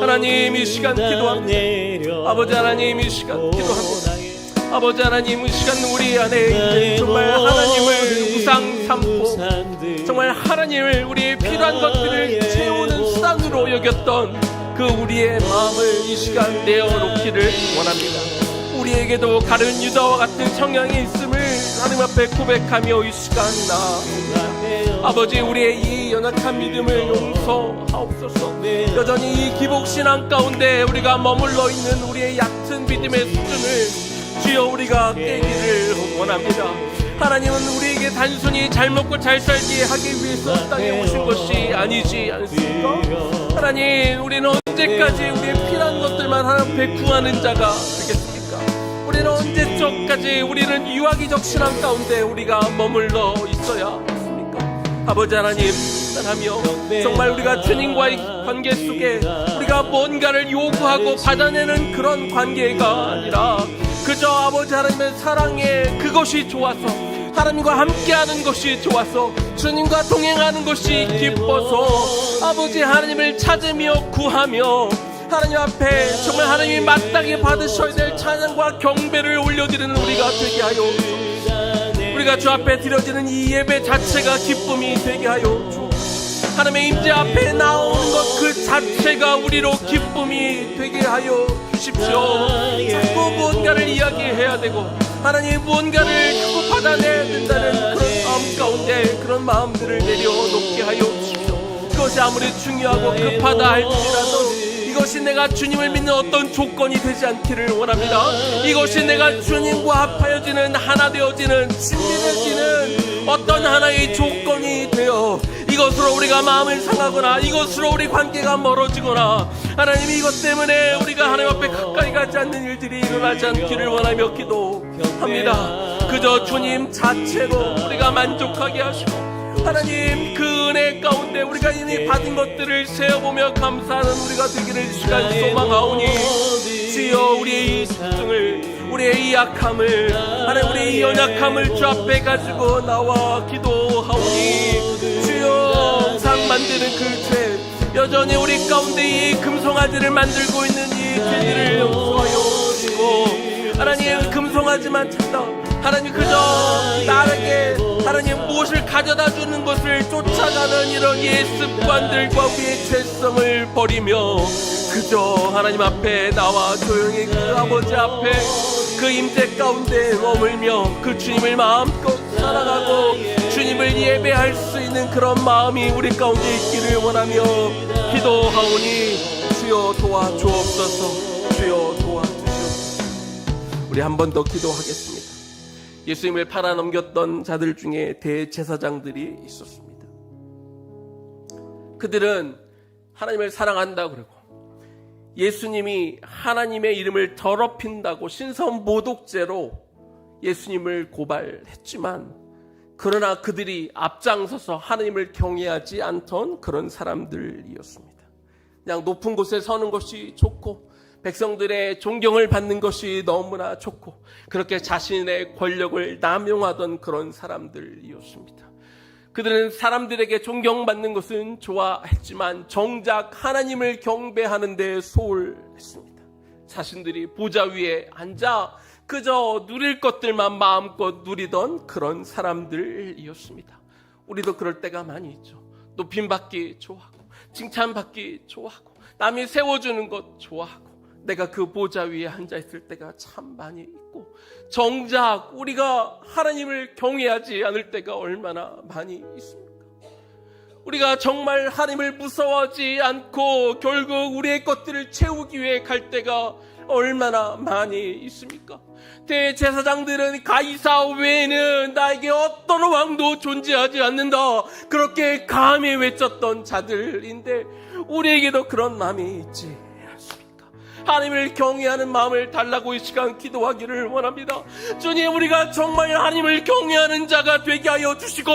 하나님, 이 시간 기도합니다. 아버지 하나님, 이 시간 기도합니다. 아버지 하나님, 이 시간 우리 안에 정말 하나님을 우상 삼고 정말 하나님을 우리의 필요한 것들을 채우는 수단으로 여겼던 그 우리의 마음을 이 시간 내어놓기를 원합니다. 우리에게도 가룟 유다와 같은 성향이 있음을 하나님 앞에 고백하며 이 시간 나아옵니다. 아버지, 우리의 이 연약한 믿음을 용서하옵소서. 여전히 이 기복신앙 가운데 우리가 머물러 있는 우리의 얕은 믿음의 수준을 주여 우리가 깨기를 원합니다. 하나님은 우리에게 단순히 잘 먹고 잘 살게 하기 위해서 땅에 오신 것이 아니지 않습니까? 하나님, 우리는 언제까지 우리의 필요한 것들만 하나님 앞에 구하는 자가 되겠습니까? 우리는 언제적까지 우리는 유아기적 신앙 가운데 우리가 머물러 있어야 하겠습니까? 아버지 하나님, 하며 정말 우리가 주님과의 관계 속에 우리가 뭔가를 요구하고 받아내는 그런 관계가 아니라 그저 아버지 하나님의 사랑에 그것이 좋아서, 하나님과 함께하는 것이 좋아서, 주님과 동행하는 것이 기뻐서 아버지 하나님을 찾으며 구하며 하나님 앞에 정말 하나님이 마땅히 받으셔야 될 찬양과 경배를 올려드리는 우리가 되게 하여 주옵소서. 우리가 주 앞에 드려지는 이 예배 자체가 기쁨이 되게 하여 주옵소서. 하나님의 임재 앞에 나오는 것 그 자체가 우리로 기쁨이 되게 하여 주십시오. 자꾸 무언가를 이야기해야 되고 하나님 무언가를 자꾸 받아내야 된다는 그런 마음 가운데 그런 마음들을 내려놓게 하여 주십시오. 그것이 아무리 중요하고 급하다 할지라도 이것이 내가 주님을 믿는 어떤 조건이 되지 않기를 원합니다. 이것이 내가 주님과 합하여지는 하나 되어지는 친밀해지는 어떤 하나의 조건이 되어 이것으로 우리가 마음을 상하거나 이것으로 우리 관계가 멀어지거나 하나님 이것 때문에 우리가 하나님 앞에 가까이 가지 않는 일들이 일어나지 않기를 원하며 기도합니다. 그저 주님 자체로 우리가 만족하게 하시고 하나님 그 은혜 가운데 우리가 이미 받은 것들을 세어보며 감사하는 우리가 되기를 시간 소망하오니 주여 우리의 이 수증을 우리의 이 약함을 하나님 우리의 이 연약함을 주 앞에 가지고 나와 기도하오니 주여 우상 만드는 그 죄 여전히 우리 가운데 이 금송아지를 만들고 있는 이 죄들을 용서하여 주시고 하나님 금송아지만 찾다 하나님 그저 나에게 하나님 무엇을 가져다 주는 것을 쫓아가는 이런 옛 습관들과 우리의 죄성을 버리며 그저 하나님 앞에 나와 조용히 그 아버지 앞에 그 임재 가운데 머물며 그 주님을 마음껏 사랑하고 주님을 예배할 수 있는 그런 마음이 우리 가운데 있기를 원하며 기도하오니 주여 도와주옵소서. 주여 도와주시옵소서. 우리 한 번 더 기도하겠습니다. 예수님을 팔아넘겼던 자들 중에 대제사장들이 있었습니다. 그들은 하나님을 사랑한다 그러고 예수님이 하나님의 이름을 더럽힌다고 신성모독죄로 예수님을 고발했지만 그러나 그들이 앞장서서 하나님을 경외하지 않던 그런 사람들이었습니다. 그냥 높은 곳에 서는 것이 좋고 백성들의 존경을 받는 것이 너무나 좋고 그렇게 자신의 권력을 남용하던 그런 사람들이었습니다. 그들은 사람들에게 존경받는 것은 좋아했지만 정작 하나님을 경배하는 데 소홀했습니다. 자신들이 보좌 위에 앉아 그저 누릴 것들만 마음껏 누리던 그런 사람들이었습니다. 우리도 그럴 때가 많이 있죠. 높임받기 좋아하고 칭찬받기 좋아하고 남이 세워주는 것 좋아하고 내가 그 보좌 위에 앉아있을 때가 참 많이 있고 정작 우리가 하나님을 경외하지 않을 때가 얼마나 많이 있습니까? 우리가 정말 하나님을 무서워하지 않고 결국 우리의 것들을 채우기 위해 갈 때가 얼마나 많이 있습니까? 대제사장들은 가이사 외에는 나에게 어떤 왕도 존재하지 않는다 그렇게 감히 외쳤던 자들인데 우리에게도 그런 마음이 있지 하나님을 경외하는 마음을 달라고 이 시간 기도하기를 원합니다. 주님 우리가 정말 하나님을 경외하는 자가 되게 하여 주시고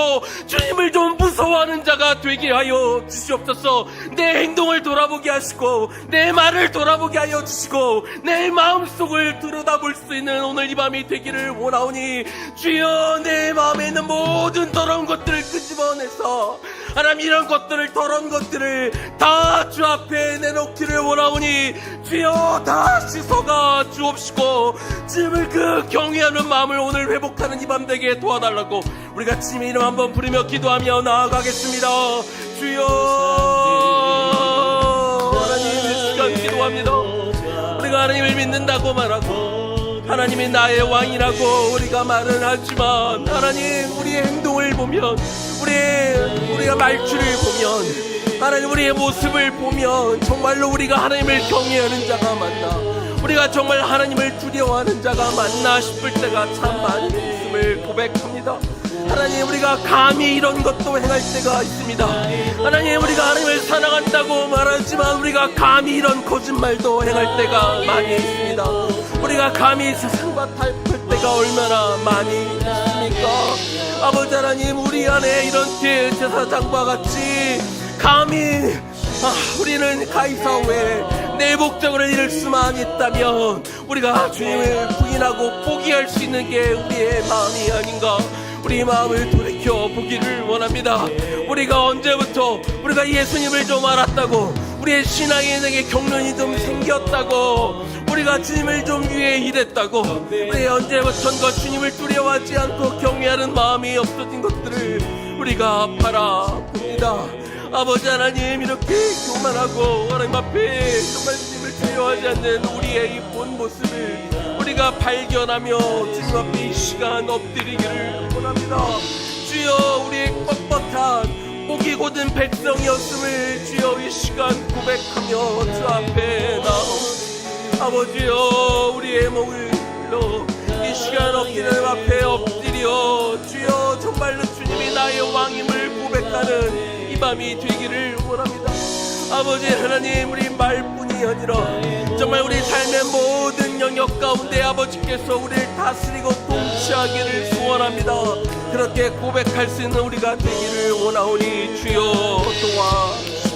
주님을 좀 무서워하는 자가 되게 하여 주시옵소서. 내 행동을 돌아보게 하시고 내 말을 돌아보게 하여 주시고 내 마음속을 들여다볼 수 있는 오늘 이 밤이 되기를 원하오니 주여 내 마음에 있는 모든 더러운 것들을 끄집어내서 하나님 이런 것들을 더러운 것들을 다 주 앞에 내놓기를 원하오니 주여 다 씻어가 주옵시고 주님을 그 경외하는 마음을 오늘 회복하는 이 밤 되게 도와달라고 우리가 주님의 이름 한번 부르며 기도하며 나아가겠습니다. 주여 하나님 이 시간 기도합니다. 우리가 하나님을 믿는다고 말하고 하나님이 나의 왕이라고 우리가 말은 하지만 하나님 우리의 행동을 보면 우리가 말투를 보면 하나님 우리의 모습을 보면 정말로 우리가 하나님을 경외하는 자가 맞나 우리가 정말 하나님을 두려워하는 자가 맞나 싶을 때가 참 많이 있음을 고백합니다. 하나님 우리가 감히 이런 것도 행할 때가 있습니다. 하나님 우리가 하나님을 사랑한다고 말하지만 우리가 감히 이런 거짓말도 행할 때가 많이 있습니다. 우리가 감히 세상과 탈플 때가 얼마나 많이 있습니까? 아버지 하나님 우리 안에 이런 대제사장과 같이 감히 우리는 가이사 외에 내 목적을 이룰 수만 있다면 우리가 주님을 부인하고 포기할 수 있는 게 우리의 마음이 아닌가 우리 마음을 돌이켜 보기를 원합니다. 우리가 언제부터 우리가 예수님을 좀 알았다고 우리의 신앙에 경륜이 좀 생겼다고 우리가 주님을 좀 위해 일했다고 우리 언제부턴가 주님을 두려워하지 않고 경외하는 마음이 없어진 것들을 우리가 바라봅니다. 아버지 하나님 이렇게 교만하고 하나님 앞에 정말 주님을 두려워하지 않는 우리의 이 본 모습을 우리가 발견하며 주님 앞에 이 시간 엎드리기를 원합니다. 주여 우리의 뻣뻣한 목이 곧은 백성이었음을 주여 이 시간 고백하며 주 앞에 나옵니다. 아버지여 우리의 목을 들러 이 시간 엎드리는 앞에 엎드려 주여 정말로 주님이 나의 왕임을 고백하는 이 밤이 되기를 원합니다. 아버지 하나님 우리 말뿐이 아니라 정말 우리 삶의 모든 영역 가운데 아버지께서 우리를 다스리고 통치하기를 소원합니다. 그렇게 고백할 수 있는 우리가 되기를 원하오니 주여 도와주십시오.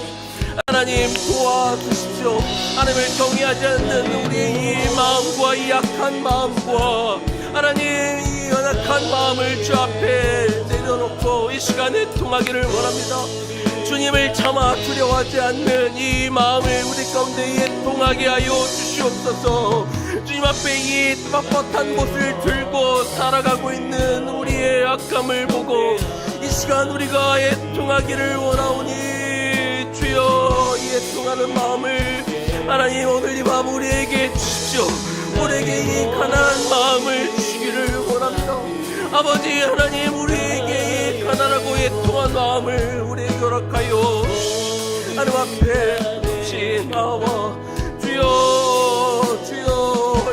하나님 도와주십시오. 하나님을 경외하지 않는 우리의 이 마음과 이 약한 마음과 하나님 이 연약한 마음을 주 앞에 내려놓고 이 시간에 통하기를 원합니다. 주님을 차마 두려워하지 않는 이 마음을 우리 가운데에 통하게 하여 주시옵소서. 주님 앞에 이 뻣뻣한 곳을 들고 살아가고 있는 우리의 악함을 보고 이 시간 우리가 애통하기를 원하오니 주여, 이 애통하는 마음을 하나님 오늘 이 밤 우리에게 주십시오. 우리에게 이 가난한 마음을 주시기를 원합니다. 아버지 하나님, 우리에게 이 가난하고 애통한 마음을 우리에게 허락하여 하나님 앞에 묻지 나와 주여, 주여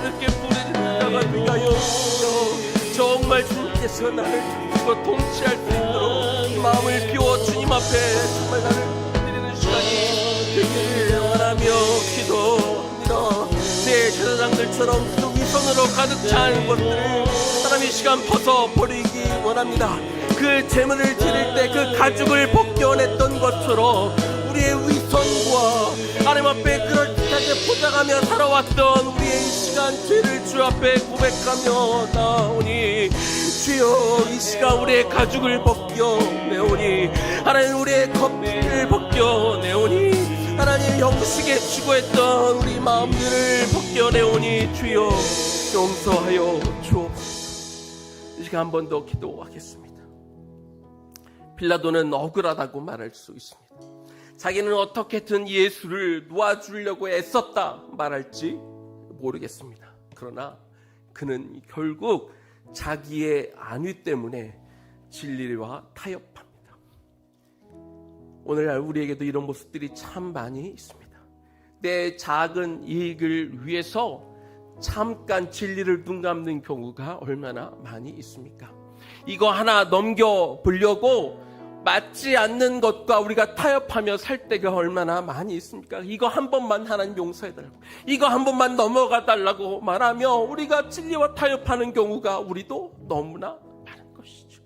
이렇게 부르짖는 자가 되게 하여 주시옵소서. 정말 주님께서 나를 지키고 통치할 수 있도록 마음을 비워 주님 앞에 정말 나를 드리는 시간이 되기를 원하며 기도합니다. 내 제사장들처럼 그 위선으로 가득 찬 것들을 하나님 이 시간 벗어버리기 원합니다. 그 제물을 드릴 때 그 가죽을 벗겨냈던 것처럼 우리의 위선과 하나님 앞에 그럴듯하게 포장하며 살아왔던 우리의 이 시간 죄를 주 앞에 고백하며 나오니 주여, 이 시간 우리의 가죽을 벗겨내오니 하나님, 우리의 겉을 벗겨내오니 하나님, 영식에 추구했던 우리 마음들을 벗겨내오니 주여 용서하여 주옵소서. 이 시간 한 번 더 기도하겠습니다. 빌라도는 억울하다고 말할 수 있습니다. 자기는 어떻게든 예수를 놓아주려고 애썼다 말할지 모르겠습니다. 그러나 그는 결국 자기의 안위 때문에 진리와 타협합니다. 오늘날 우리에게도 이런 모습들이 참 많이 있습니다. 내 작은 이익을 위해서 잠깐 진리를 눈감는 경우가 얼마나 많이 있습니까? 이거 하나 넘겨보려고 맞지 않는 것과 우리가 타협하며 살 때가 얼마나 많이 있습니까? 이거 한 번만 하나님 용서해달라고, 이거 한 번만 넘어가달라고 말하며 우리가 진리와 타협하는 경우가 우리도 너무나 많은 것이죠.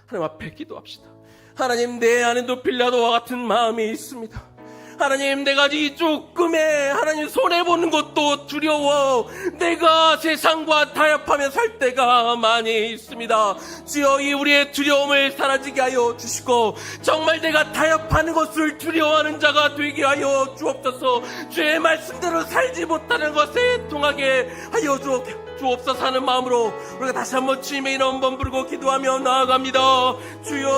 하나님 앞에 기도합시다. 하나님, 내 안에도 빌라도와 같은 마음이 있습니다. 하나님, 내가 이 조금의 하나님 손해보는 것도 두려워 내가 세상과 타협하며 살 때가 많이 있습니다. 주여, 이 우리의 두려움을 사라지게 하여 주시고 정말 내가 타협하는 것을 두려워하는 자가 되게 하여 주옵소서. 주의 말씀대로 살지 못하는 것에 통하게 하여 주옵소서 하는 마음으로 우리가 다시 한번 주님의 이름 한번 부르고 기도하며 나아갑니다. 주여,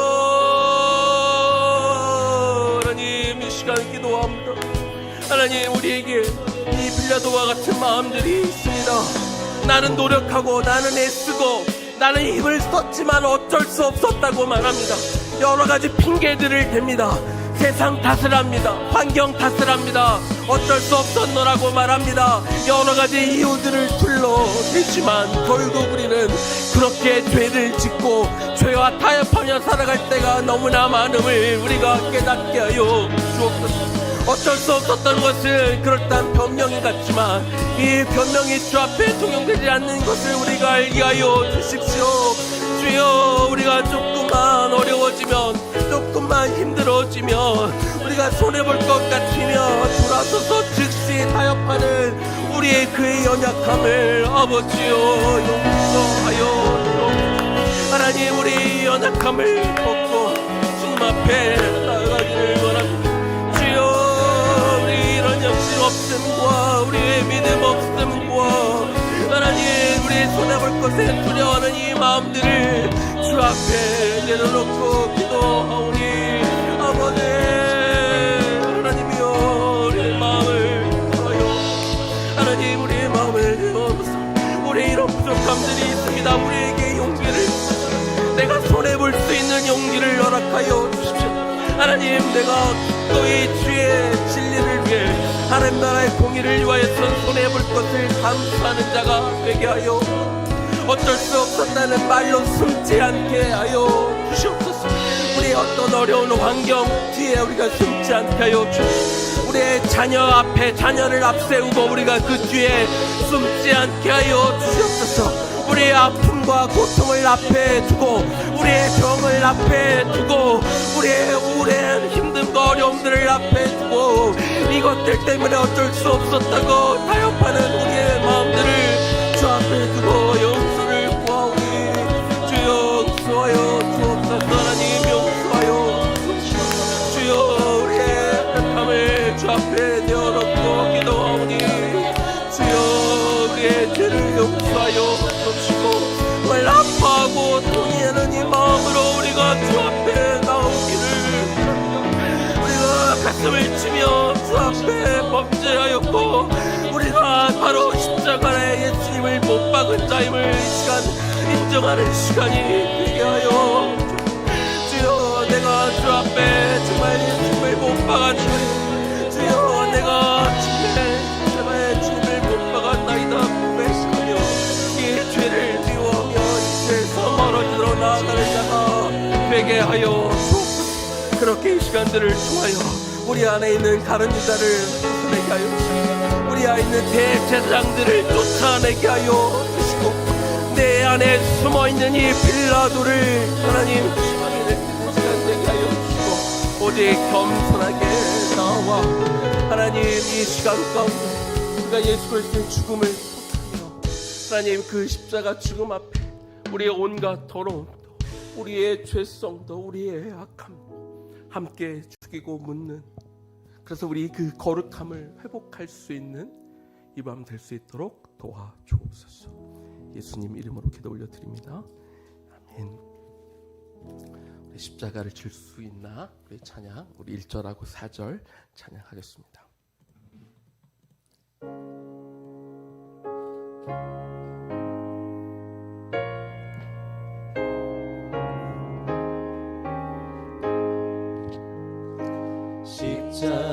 하나님, 이 시간 기도합니다. 하나님, 우리에게 이 빌라도와 같은 마음들이 있습니다. 나는 노력하고 나는 애쓰고 나는 힘을 썼지만 어쩔 수 없었다고 말합니다. 여러 가지 핑계들을 댑니다. 세상 탓을 합니다. 환경 탓을 합니다. 어쩔 수 없었노라고 말합니다. 여러 가지 이유들을 둘러대지만 결국 우리는 그렇게 죄를 짓고 죄와 타협하며 살아갈 때가 너무나 많음을 우리가 깨닫게 하여 주옵소서. 어쩔 수 없었던 것은 그럴듯한 변명이 같지만 이 변명이 주 앞에 통용되지 않는 것을 우리가 알게 하여 주십시오. 주여, 우리가 조금만 어려워지면, 조금만 힘들어지면, 우리가 손해볼 것 같으며 돌아서서 즉시 타협하는 우리의 그의 연약함을 아버지여 용서하여 주옵소서. 하나님, 우리 연약함을 벗고 주님 앞에 나아가기를 원합니다. 주여, 우리 이런 정신 없음과 우리의 믿음 없음과 하나님, 우리의 손해볼 것에 두려워하는 이 마음들을 주 앞에 내려놓고 기도하오니 아버지 하나님이여, 우리의 마음을 하여 하나님, 우리의 마음을 내어놓으소서. 우리 이런 부족함들이 있습니다. 우리에게 용기를, 내가 손해볼 수 있는 용기를 허락하여 주십시오. 하나님, 내가 너희 주의 진리를 위해 하나님 나라의 공의를 위하여서 손해볼 것을 감수하는 자가 되게 하여 어쩔 수 없었다는 말로 숨지 않게 하여 주시옵소서. 우리의 어떤 어려운 환경 뒤에 우리가 숨지 않게 하여 주시옵소서. 우리의 자녀 앞에 자녀를 앞세우고 우리가 그 뒤에 숨지 않게 하여 주시옵소서. 우리의 아픔과 고통을 앞에 두고 우리의 병을 앞에 두고 우리의 오랜 힘듦과 어려움들을 앞에 두고 이것들 때문에 어쩔 수 없었다고 타협하는 우리의 마음들을 주 앞에 두고 용서를 구하오니 주 용서하여 주옵소서. 하나님, 용서하여 주옵소서. 주여, 동의하는 이 마음으로 우리가 주 앞에 나오기를, 우리가 가슴을 치며 주 앞에 범죄하였고 우리가 바로 십자가에 예수님을 못 박은 자임을 이 시간 인정하는 시간이 되게 하여 주여, 내가 주 앞에 정말 예수님을 못 박았으니 주여, 내가 십자가에 주님을 못 박았나이다 고백하며 이 죄를 미워하며 이 죄에서 멀어지도록 나아가는 자가 되게 하여 주옵소서. 그렇게 이 시간들을 통하여 우리 안에 있는 다른 유다를 쫓아내게 하여 주시고 우리 안에 있는 대제사장들을 쫓아내게 하여 주시고 내 안에 숨어있는 이 빌라도를 하나님 확인할 수 있는 시간 되게 하여 주시고 오직 겸손하게 나와 하나님 이 시간 가운데 우리가 예수 그리스도의 죽음을 소탕하며 하나님 그 십자가 죽음 앞에 우리의 온갖 더러움도 우리의 죄성도 우리의 악함도 함께 죽이고 묻는, 그래서 우리 그 거룩함을 회복할 수 있는 이 밤 될 수 있도록 도와주옵소서. 예수님 이름으로 기도 올려드립니다. 아멘. 우리 십자가를 질 수 있나? 우리 찬양, 우리 1절하고 4절 찬양하겠습니다.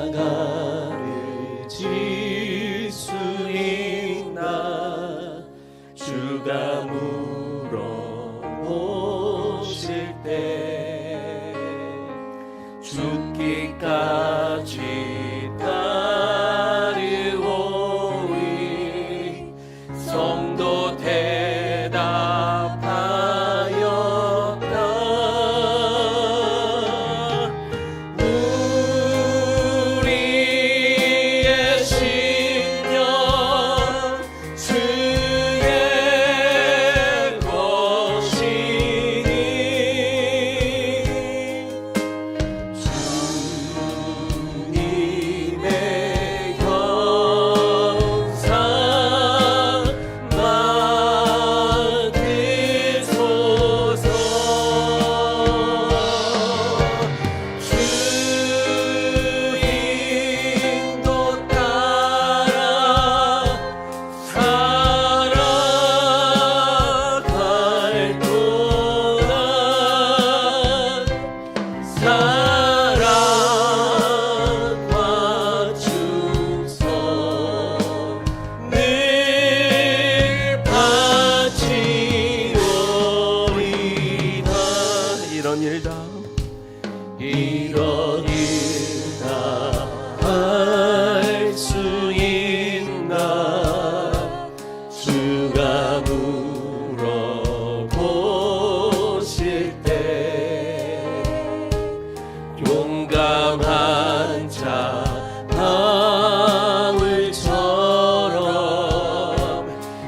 십자가를 질 수 있나 주가 물어보실 때 죽기까지 따르오리 성도 이런 일 다 할 수 있나 주가 물어보실 때 용감한 자 바울처럼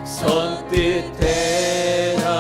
선뜻 대답하리라.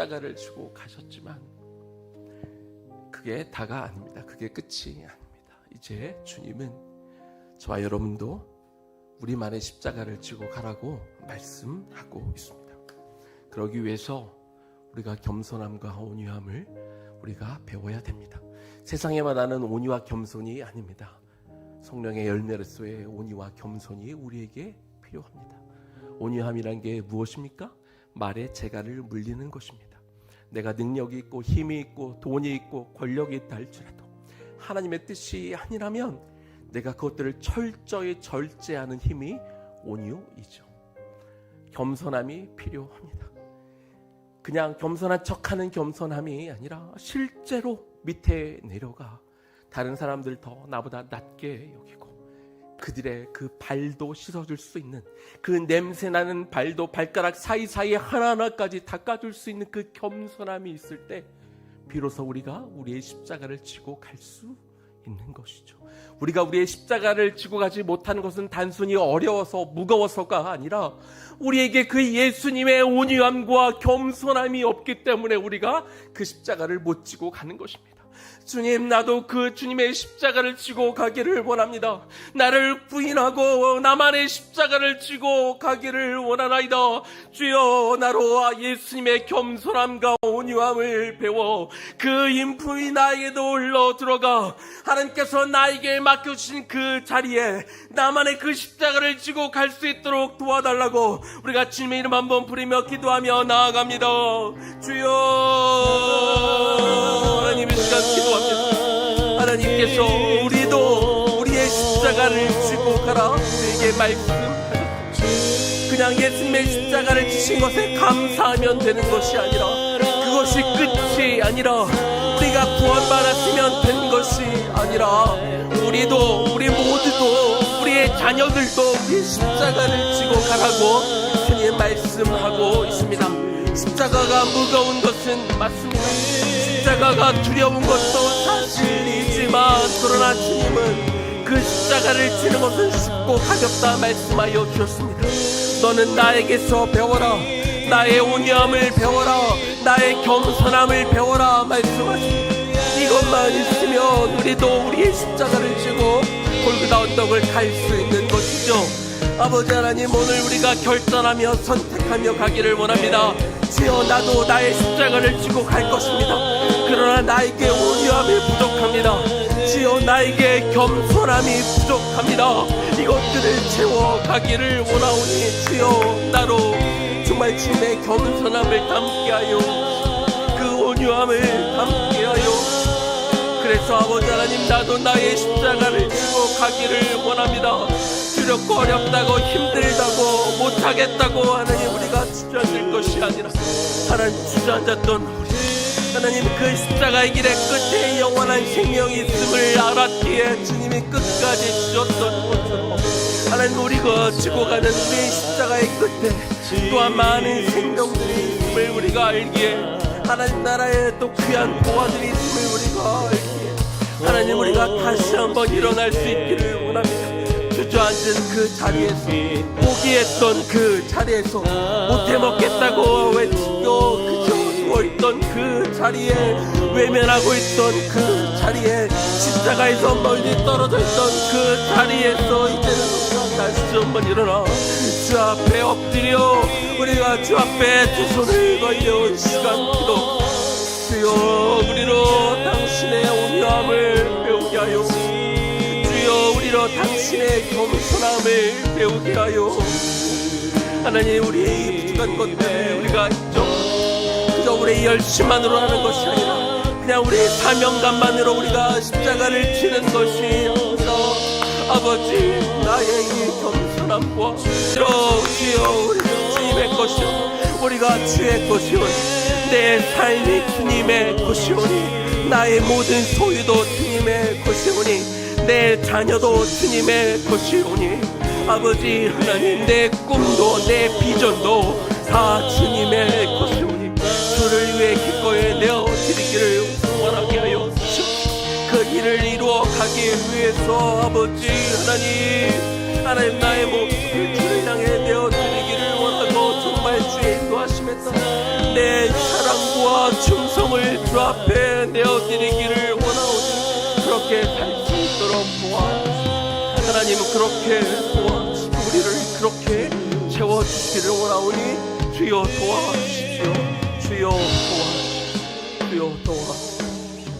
십자가를 지고 가셨지만 그게 다가 아닙니다. 그게 끝이 아닙니다. 이제 주님은 저와 여러분도 우리만의 십자가를 지고 가라고 말씀하고 있습니다. 그러기 위해서 우리가 겸손함과 온유함을 우리가 배워야 됩니다. 세상에 말하는 온유와 겸손이 아닙니다. 성령의 열매로서의 온유와 겸손이 우리에게 필요합니다. 온유함이란 게 무엇입니까? 말의 재갈을 물리는 것입니다. 내가 능력이 있고 힘이 있고 돈이 있고 권력이 있다 할지라도 하나님의 뜻이 아니라면 내가 그것들을 철저히 절제하는 힘이 온유이죠. 겸손함이 필요합니다. 그냥 겸손한 척하는 겸손함이 아니라 실제로 밑에 내려가 다른 사람들 더 나보다 낮게 여기고 그들의 그 발도 씻어줄 수 있는, 그 냄새나는 발도 발가락 사이사이에 하나하나까지 닦아줄 수 있는 그 겸손함이 있을 때 비로소 우리가 우리의 십자가를 지고 갈 수 있는 것이죠. 우리가 우리의 십자가를 지고 가지 못하는 것은 단순히 어려워서 무거워서가 아니라 우리에게 그 예수님의 온유함과 겸손함이 없기 때문에 우리가 그 십자가를 못 지고 가는 것입니다. 주님, 나도 그 주님의 십자가를 지고 가기를 원합니다. 나를 부인하고 나만의 십자가를 지고 가기를 원하나이다. 주여, 나로 예수님의 겸손함과 온유함을 배워 그 인품이 나에게도 흘러 들어가 하나님께서 나에게 맡겨주신 그 자리에 나만의 그 십자가를 지고 갈 수 있도록 도와달라고 우리가 주님의 이름 한번 부르며 기도하며 나아갑니다. 주여, 하나님 이 시간 기도합니다. 하나님께서 우리도 우리의 십자가를 지고 가라 우리에게 말씀하셨습니다. 그냥 예수님의 십자가를 지신 것에 감사하면 되는 것이 아니라, 그것이 끝이 아니라, 우리가 구원받았으면 되는 것이 아니라 우리도, 우리 모두도, 우리의 자녀들도 우리의 십자가를 지고 가라고 주님 말씀하고 있습니다. 십자가가 무거운 것은 맞습니다. 십자가가 두려운 것도 사실이지만 그러나 주님은 그 십자가를 지는 것은 쉽고 가볍다 말씀하여 주셨습니다. 너는 나에게서 배워라, 나의 온유함을 배워라, 나의 겸손함을 배워라 말씀하십니다. 이것만 있으면 우리도 우리의 십자가를 지고 골고다 언덕을 갈 수 있는 것이죠. 아버지 하나님, 오늘 우리가 결단하며 선택하며 가기를 원합니다. 주여, 나도 나의 십자가를 지고 갈 것입니다. 그러나 나에게 온유함이 부족합니다. 주여, 나에게 겸손함이 부족합니다. 이것들을 채워가기를 원하오니 주여, 나로 정말 주님의 겸손함을 담게 하여 그 온유함을 담게 하여, 그래서 아버지 하나님, 나도 나의 십자가를 지고 가기를 원합니다. 두렵고 어렵다고 힘들다고 못하겠다고 하나님 우리가 주저앉을 것이 아니라, 하나님 주저앉았던 우리 하나님 그 십자가의 길의 끝에 영원한 생명이 있음을 알았기에 주님이 끝까지 주셨던 것처럼 하나님 우리가 지고 가는 우리의 십자가의 끝에 또한 많은 생명들이 있음을 우리가 알기에, 하나님 나라에 또 귀한 보화들이 있음을 우리가 알기에 하나님 우리가 다시 한번 일어날 수 있기를 원합니다. 주저앉은 그 자리에서, 포기했던 그 자리에서, 못해 먹겠다고 외치고 그저 누워있던 그 자리에, 외면하고 있던 그 자리에, 십자가에서 멀리 떨어져 있던 그 자리에서 이제는 우리가 다시 한번 일어나 주 앞에 엎드려 우리가 주 앞에 두 손을 걸려 이 시간 기도. 주여, 우리로 당신의 온유함을 배우게 하여, 주여 우리로 당신의 겸손함을 배우게 하여, 하나님 우리의 부족한 것 때문에 우리가 그저 우리의 열심만으로 하는 것이 아니라 그냥 우리의 사명감만으로 우리가 십자가를 지는 것이 아니라, 아버지 나의 이 겸손함과 주여 우리가 주님의 것이오, 우리가 주의 것이오니, 내 삶이 주님의 것이오니, 나의 모든 소유도 주님의 것이오니, 내 자녀도 주님의 것이오니, 아버지 하나님 내 꿈도 내 비전도 다 주님의 것이오니, 주를 위해 기꺼이 내어드리기를 원하게 하여 주시옵소서. 그 일을 이루어 가기 위해서 아버지 하나님 나의 목숨을 주를 향해 내어드리기를 원하고 정말 주의 인도하심에 따라 내 사랑과 충성을 주 앞에 내어드리기를 원하오니 그렇게 살 수 있도록 도와주시고 하나님 그렇게 도와주시고 우리를 그렇게 채워주시기를 원하오니 주여 도와주십시오. 주여 도와주십시오. 주여 도와주십시오.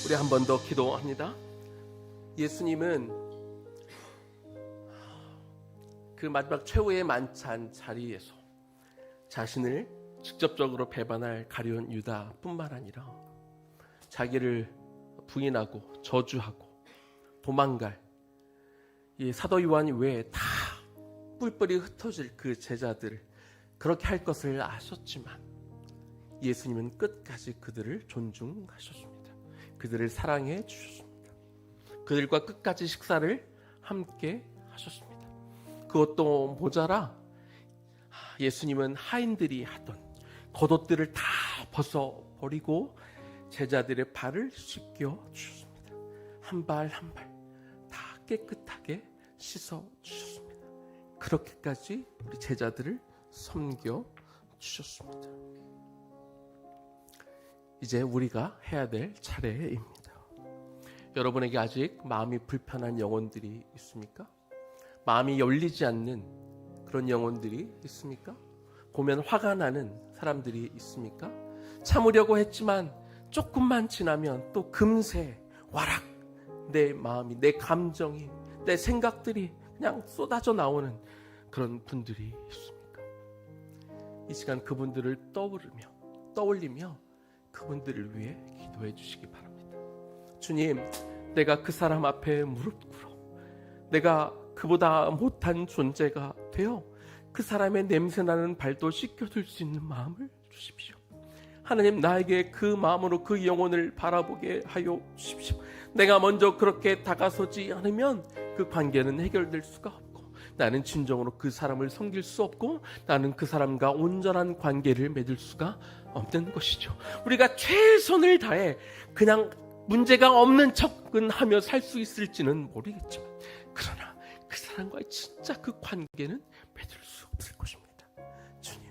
우리 한 번 더 기도합니다. 예수님은 그 마지막 최후의 만찬 자리에서 자신을 직접적으로 배반할 가룟 유다뿐만 아니라 자기를 부인하고 저주하고 도망갈 이 사도 요한 외에 다 뿔뿔이 흩어질 그 제자들 그렇게 할 것을 아셨지만 예수님은 끝까지 그들을 존중하셨습니다. 그들을 사랑해 주셨습니다. 그들과 끝까지 식사를 함께 하셨습니다. 그것도 모자라 예수님은 하인들이 하던 겉옷들을 다 벗어버리고 제자들의 발을 씻겨 주셨습니다. 한 발 한 발 다 깨끗하게 씻어 주셨습니다. 그렇게까지 우리 제자들을 섬겨 주셨습니다. 이제 우리가 해야 될 차례입니다. 여러분에게 아직 마음이 불편한 영혼들이 있습니까? 마음이 열리지 않는 그런 영혼들이 있습니까? 보면 화가 나는 사람들이 있습니까? 참으려고 했지만 조금만 지나면 또 금세 와락 내 마음이, 내 감정이, 내 생각들이 그냥 쏟아져 나오는 그런 분들이 있습니까? 이 시간 그분들을 떠올리며 그분들을 위해 기도해 주시기 바랍니다. 주님, 내가 그 사람 앞에 무릎 꿇어 내가 그보다 못한 존재가 되어 그 사람의 냄새나는 발도 씻겨줄 수 있는 마음을 주십시오. 하나님, 나에게 그 마음으로 그 영혼을 바라보게 하여 주십시오. 내가 먼저 그렇게 다가서지 않으면 그 관계는 해결될 수가 없고 나는 진정으로 그 사람을 섬길 수 없고 나는 그 사람과 온전한 관계를 맺을 수가 없는 것이죠. 우리가 최선을 다해 그냥 문제가 없는 척은 하며 살 수 있을지는 모르겠지만 그러나 그 사람과의 진짜 그 관계는 맺을 수 없을 것입니다. 주님,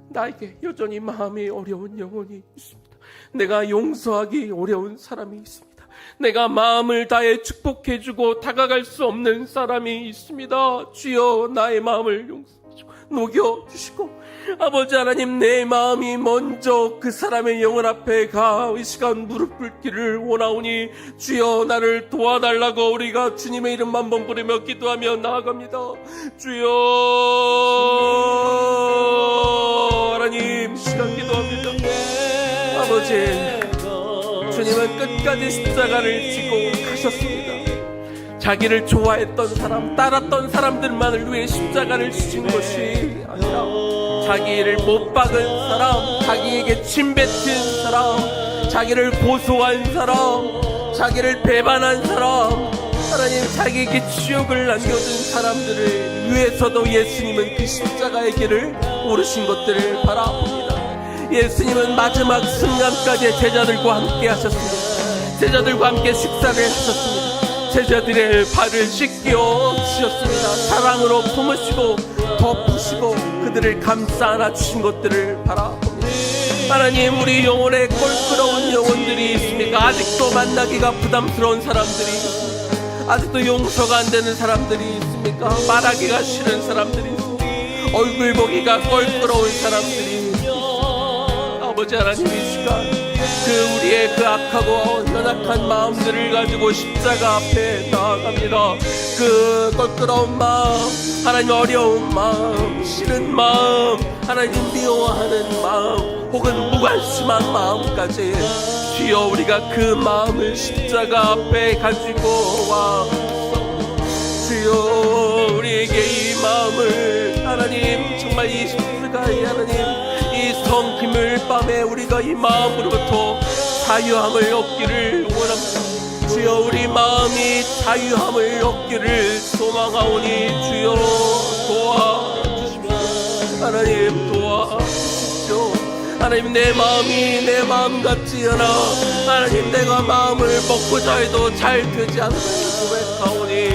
나에게 여전히 마음이 어려운 영혼이 있습니다. 내가 용서하기 어려운 사람이 있습니다. 내가 마음을 다해 축복해주고 다가갈 수 없는 사람이 있습니다. 주여, 나의 마음을 용서해주고 녹여주시고 아버지 하나님, 내 마음이 먼저 그 사람의 영혼 앞에 가 이 시간 무릎 꿇기를 원하오니 주여, 나를 도와달라고 우리가 주님의 이름 한 번 부르며 기도하며 나아갑니다. 주여, 하나님, 시간 기도합니다. 아버지, 주님은 끝까지 십자가를 지고 가셨습니다. 자기를 좋아했던 사람, 따랐던 사람들만을 위해 십자가를 지신 것이 아니라 자기를 못 박은 사람, 자기에게 침뱉은 사람, 자기를 고소한 사람, 자기를 배반한 사람, 하나님, 자기에게 치욕을 남겨준 사람들을 위해서도 예수님은 그 십자가의 길을 오르신 것들을 바라봅니다. 예수님은 마지막 순간까지 제자들과 함께 하셨습니다. 제자들과 함께 식사를 하셨습니다. 제자들의 발을 씻겨 주셨습니다. 사랑으로 품으시고 덮으시고 그들을 감싸 안아주신 것들을 바라봅니다. 하나님, 우리 영혼에 껄끄러운 영혼들이 있습니까? 아직도 만나기가 부담스러운 사람들이 있습니까? 아직도 용서가 안 되는 사람들이 있습니까? 말하기가 싫은 사람들이 있습니까? 얼굴 보기가 껄끄러운 사람들이 있습니까? 아버지 하나님, 이 시간 그 우리의 그 악하고 연약한 마음들을 가지고 십자가 앞에 나아갑니다. 그 껄끄러운 마음, 하나님 어려운 마음, 싫은 마음, 하나님 미워하는 마음, 혹은 무관심한 마음까지 주여, 우리가 그 마음을 십자가 앞에 가지고 와 주여, 우리에게 이 마음을 하나님 정말 이 십자가의 하나님 이 성금요일 밤에 우리가 이 마음으로부터 자유함을 얻기를 원합니다. 주여, 우리 마음이 자유함을 얻기를 소망하오니 주여, 도와주십시오. 하나님, 도와주십시오. 하나님, 내 마음이 내 마음 같지 않아 하나님, 내가 마음을 먹고자 해도 잘 되지 않는 고백하오니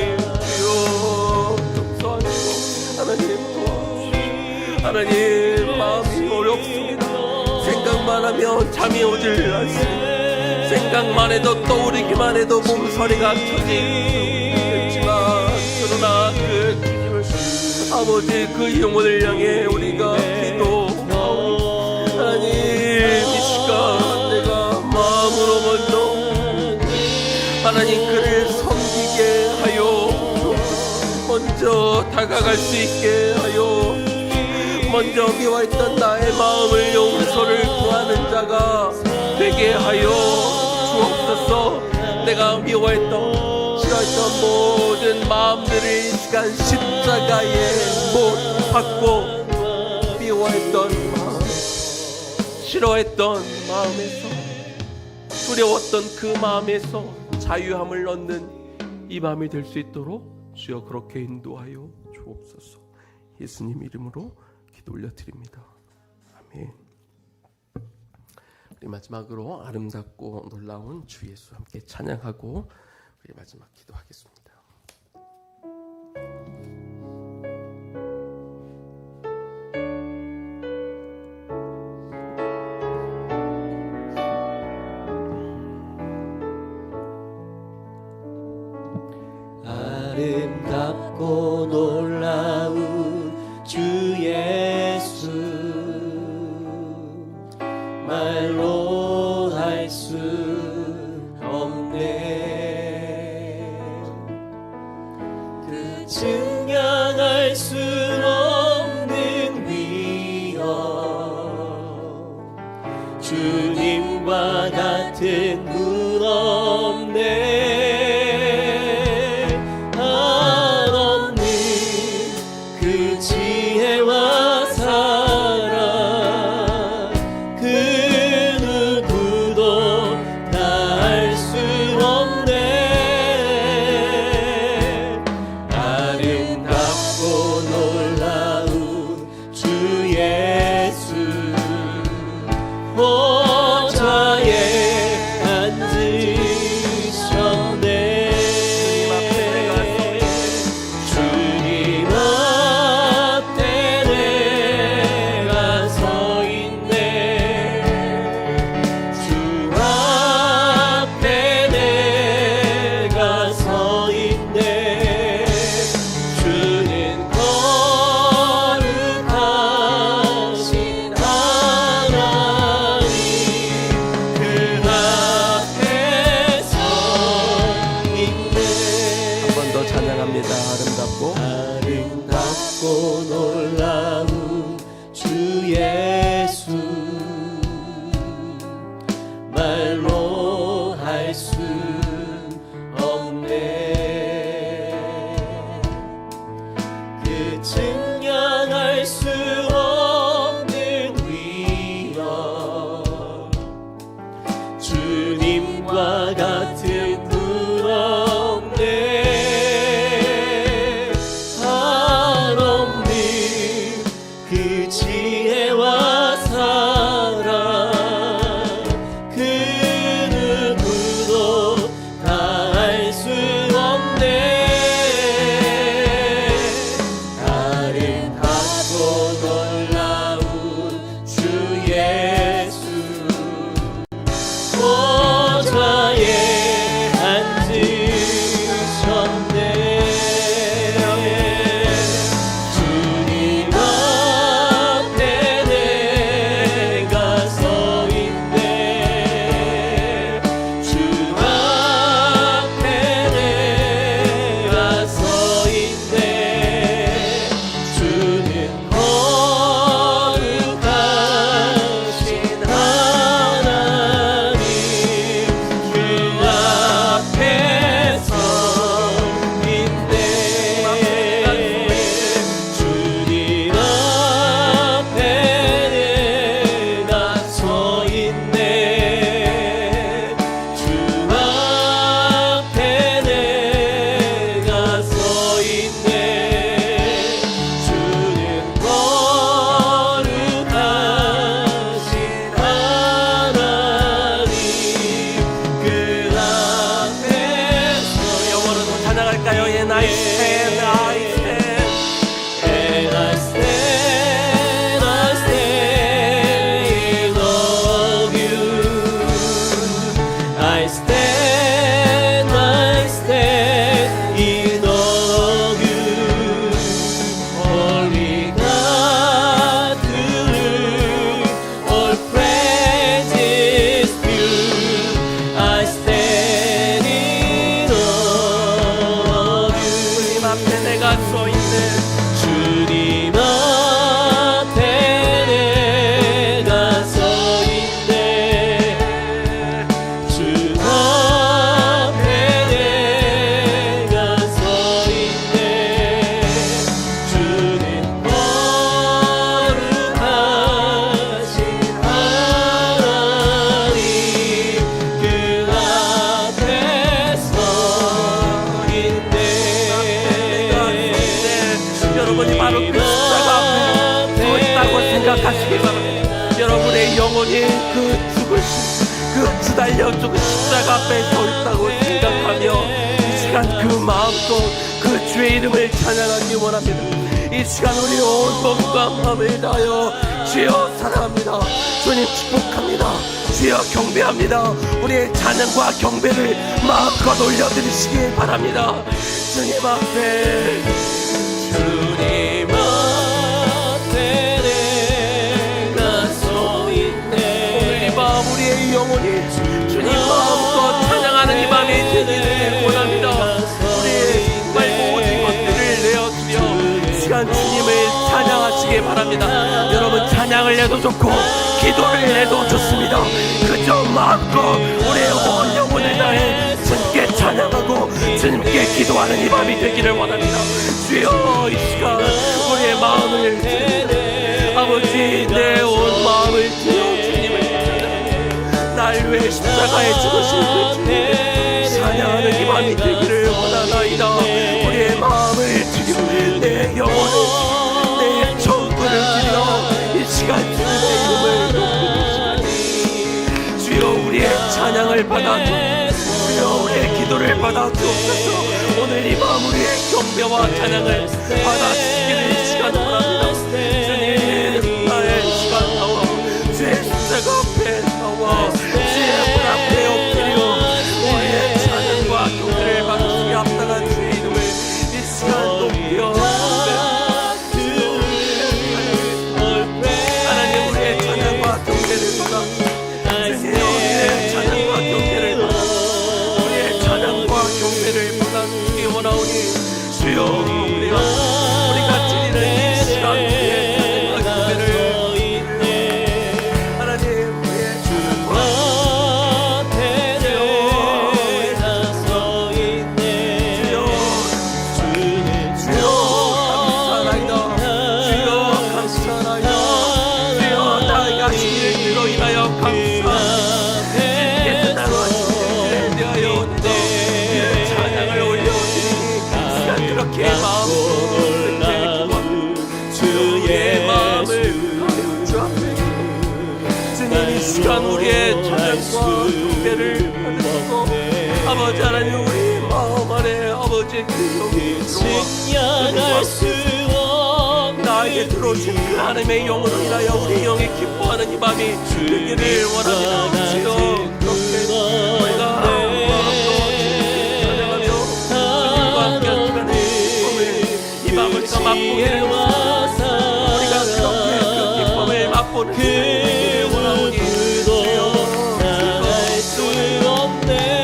주여, 용서하시고 하나님 도와주십시오. 하나님, 마음이 어려 생각하면 잠이 오질 않습니다. 생각만 해도 떠오르기만 해도 몸서리가 터지겠지만 그러나 그 주님을 아버지 그 영혼을 향해 우리가 기도하오. 하나님 이 시간 내가 마음으로 먼저 하나님 그를 섬기게 하여 먼저 다가갈 수 있게 하여 먼저 미워했던 나의 마음을 용서를 구하는 자가 되게 하여 주옵소서. 내가 미워했던 싫어했던 모든 마음들을 이 시간 십자가에 못 박고 미워했던 마음, 싫어했던 마음에서 두려웠던 그 마음에서 자유함을 얻는 이 밤이 될 수 있도록 주여 그렇게 인도하여 주옵소서. 예수님 이름으로 기도 올려드립니다. 아멘. 우리 마지막으로 아름답고 놀라운 주 예수 함께 찬양하고 우리 마지막 기도하겠습니다. 아름답고 놀라운 주 예수 말로 할 수 없네. 그 증량할 수 없는 위엄 주님과 같은 분 없네. 아름답고 놀라운 주 예수 말로 할 수 없네. 그 증량할 수 없는 위엄 주님과 같은 분 없네. 지혜와 사랑 그 누구도 다 알 수 없네. 아름답고 놀라운 주 예수 보좌에 앉으셨네. 앞에 내가 서 있네. 주님 앞에 내가 서 있네. 주 앞에 내가 서 있네. 주님 거룩하신 하나님 그 앞에 서 있네. 여러분이 바로 그 십자가 앞에 서 있다고 생각하시기 바랍니다. 여러분의 영혼이 그 죽으신 그 주달려 죽은 십자가 앞에 서 있다고 생각하며 이 시간 그 마음도 그 주의 이름을 찬양하기 원합니다. 이 시간 우리 온 몸과 마음을 다하여 주여 사랑합니다. 주님 축복합니다. 주여 경배합니다. 우리의 찬양과 경배를 마음껏 올려드리시기 바랍니다. 주님 앞에 주님 앞에 내가 서 있네. 이 마음 우리의 영혼이 주님 마음껏 찬양하는 이 마음이 되기를 원합니다. 우리의 정말 모든 것들을 내어드려 이 시간 주님을 찬양하시기 바랍니다. 여러분 찬양을 해도 좋고 기도를 해도 좋습니다. 그저 마음껏 우리의 온 영혼을 다해 주님께 찬양하고 주님께 기도하는 이 마음이 되기를 원합니다. 주여 이 시간 우리의 마음을 드립니다. 아버지 내 온 마음을 드려 주님을 찬양합니다. 날 위해 십자가에 죽으신 그 주님을 찬양하는 이 마음이 되기를 원하나이다. 우리의 마음을 드리고 내 영혼을 드리고 내 전부를 드려 이 시간 주님의 이름을 높이시니 주여 우리의 찬양을 받아주옵소서. 주여 우리의 기도를 받아주옵소서. 오늘 이 마음 우리의 경배와 찬양을 받아주시기를 이 시간 원합니다. 주님 나의 시간 나와 주의 십자가 앞에 나와 주의 문 앞에 엎드려 우리의 찬양과 경배를 받으시기 합당한 주의 이름을 이 시간 높여 하나님 우리의 찬양과 경배를 받아 주님 우리의 찬양과 경배를 받아 우리의 찬양과 경배를 받아주시기 원하오니 주여 우리가 드리는 이 시간 우리의 찬양과 경배를 하나님 우리의 찬양과 주여 감사하나이다. 주여 감사하나이다. 주여 나의 하시기를 주로 인하여 감사합니다. 주님께서 나로 하시기를 대하여 주의 찬양을 올려드리니 시간 그렇게 마음을 주의 마음을 주 앞에 주님 이 시간 우리의 찬양과 경배를 받으시고 아버지 하나님 우리 마음 안에 아버지 그 영이 승량할 수 없네. 나에게 들어오신 그 하나님의 영으로 인하여 우리 영이 기뻐하는 이 밤이 되기를 원합니다. 주여 그렇게 우리가 마음으로 찬양하며 주님과 함께 시간의 기쁨을 이 밤을 우리가 맛보게 우리가 그렇게 그 기쁨을 맛보는 시간이 원하오니 주여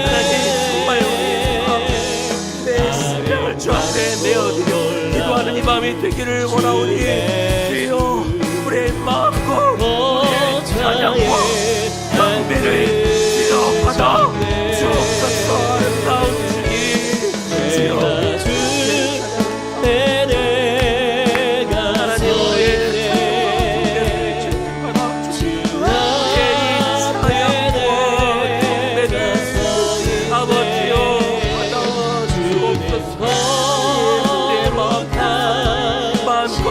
하나님 정말 우리 마음에 내 심령을 주 앞에 내어드려 기도하는 이 밤이 되기를 원하오니 주여 우리의 마음과 우리의 찬양과 경배를 주여 받아 주옵소서. 아름다운 주님 주여 하나님 우리의 찬양과 경배를 주님 받아 우리의 이 찬양과 경배를 아버지여 받아 주옵소서. 내 마음껏 주고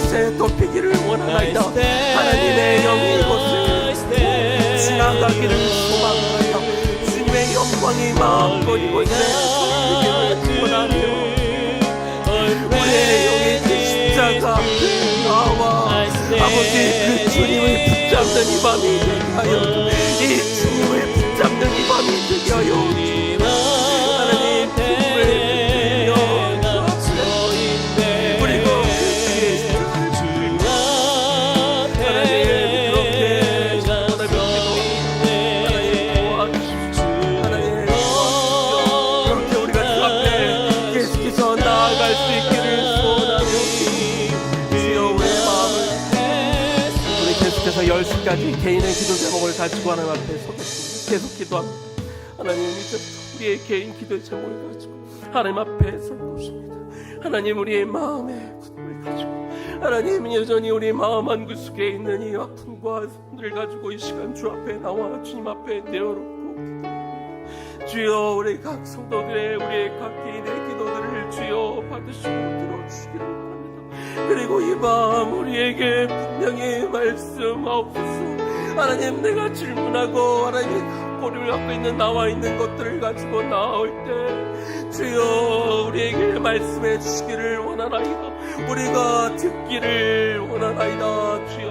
이곳에 덮이기를 원하나이다. 하나님의 영이 이곳에 지나가기를 소망하나이다. 주님의 영광이 마음껏 이곳에 덮이기를 원하며 우리의 영의 십자가 앞에 나와 아버지 그 주님을 붙잡는 이 밤이 되게 하여 이 주님을 붙잡는 이 밤이 되게 하여 하나님 주님을 붙들며 우리가 하나님 그렇게 하나님 그렇게 우리가 주 앞에 계속해서 나아갈 수 있기를 소원하며 주여 우리의 마음을 우리 계속해서 10시까지 개인의 기도 제목을 가지고 하나님 앞에 서겠습니다. 계속 기도합니다. 하나님 이제 우리의 개인 기도 제목을 가지고 하나님 앞에 설 것입니다. 하나님 우리의 마음의 구름을 가지고 하나님 여전히 우리 마음 한구석에 있는 이 아픔과 손들을 가지고 이 시간 주 앞에 나와 주님 앞에 내어놓고 주여 우리 각 성도들의 우리의 각 개인의 기도들을 주여 받으시고 들어주시기를 바랍니다. 그리고 이 밤 우리에게 분명히 말씀하옵소서. 하나님 내가 질문하고 하나님 꼬리를 갖고 있는 나와 있는 것들을 가지고 나올 때 주여 우리에게 말씀해 주시기를 원하나이다. 우리가 듣기를 원하나이다. 주여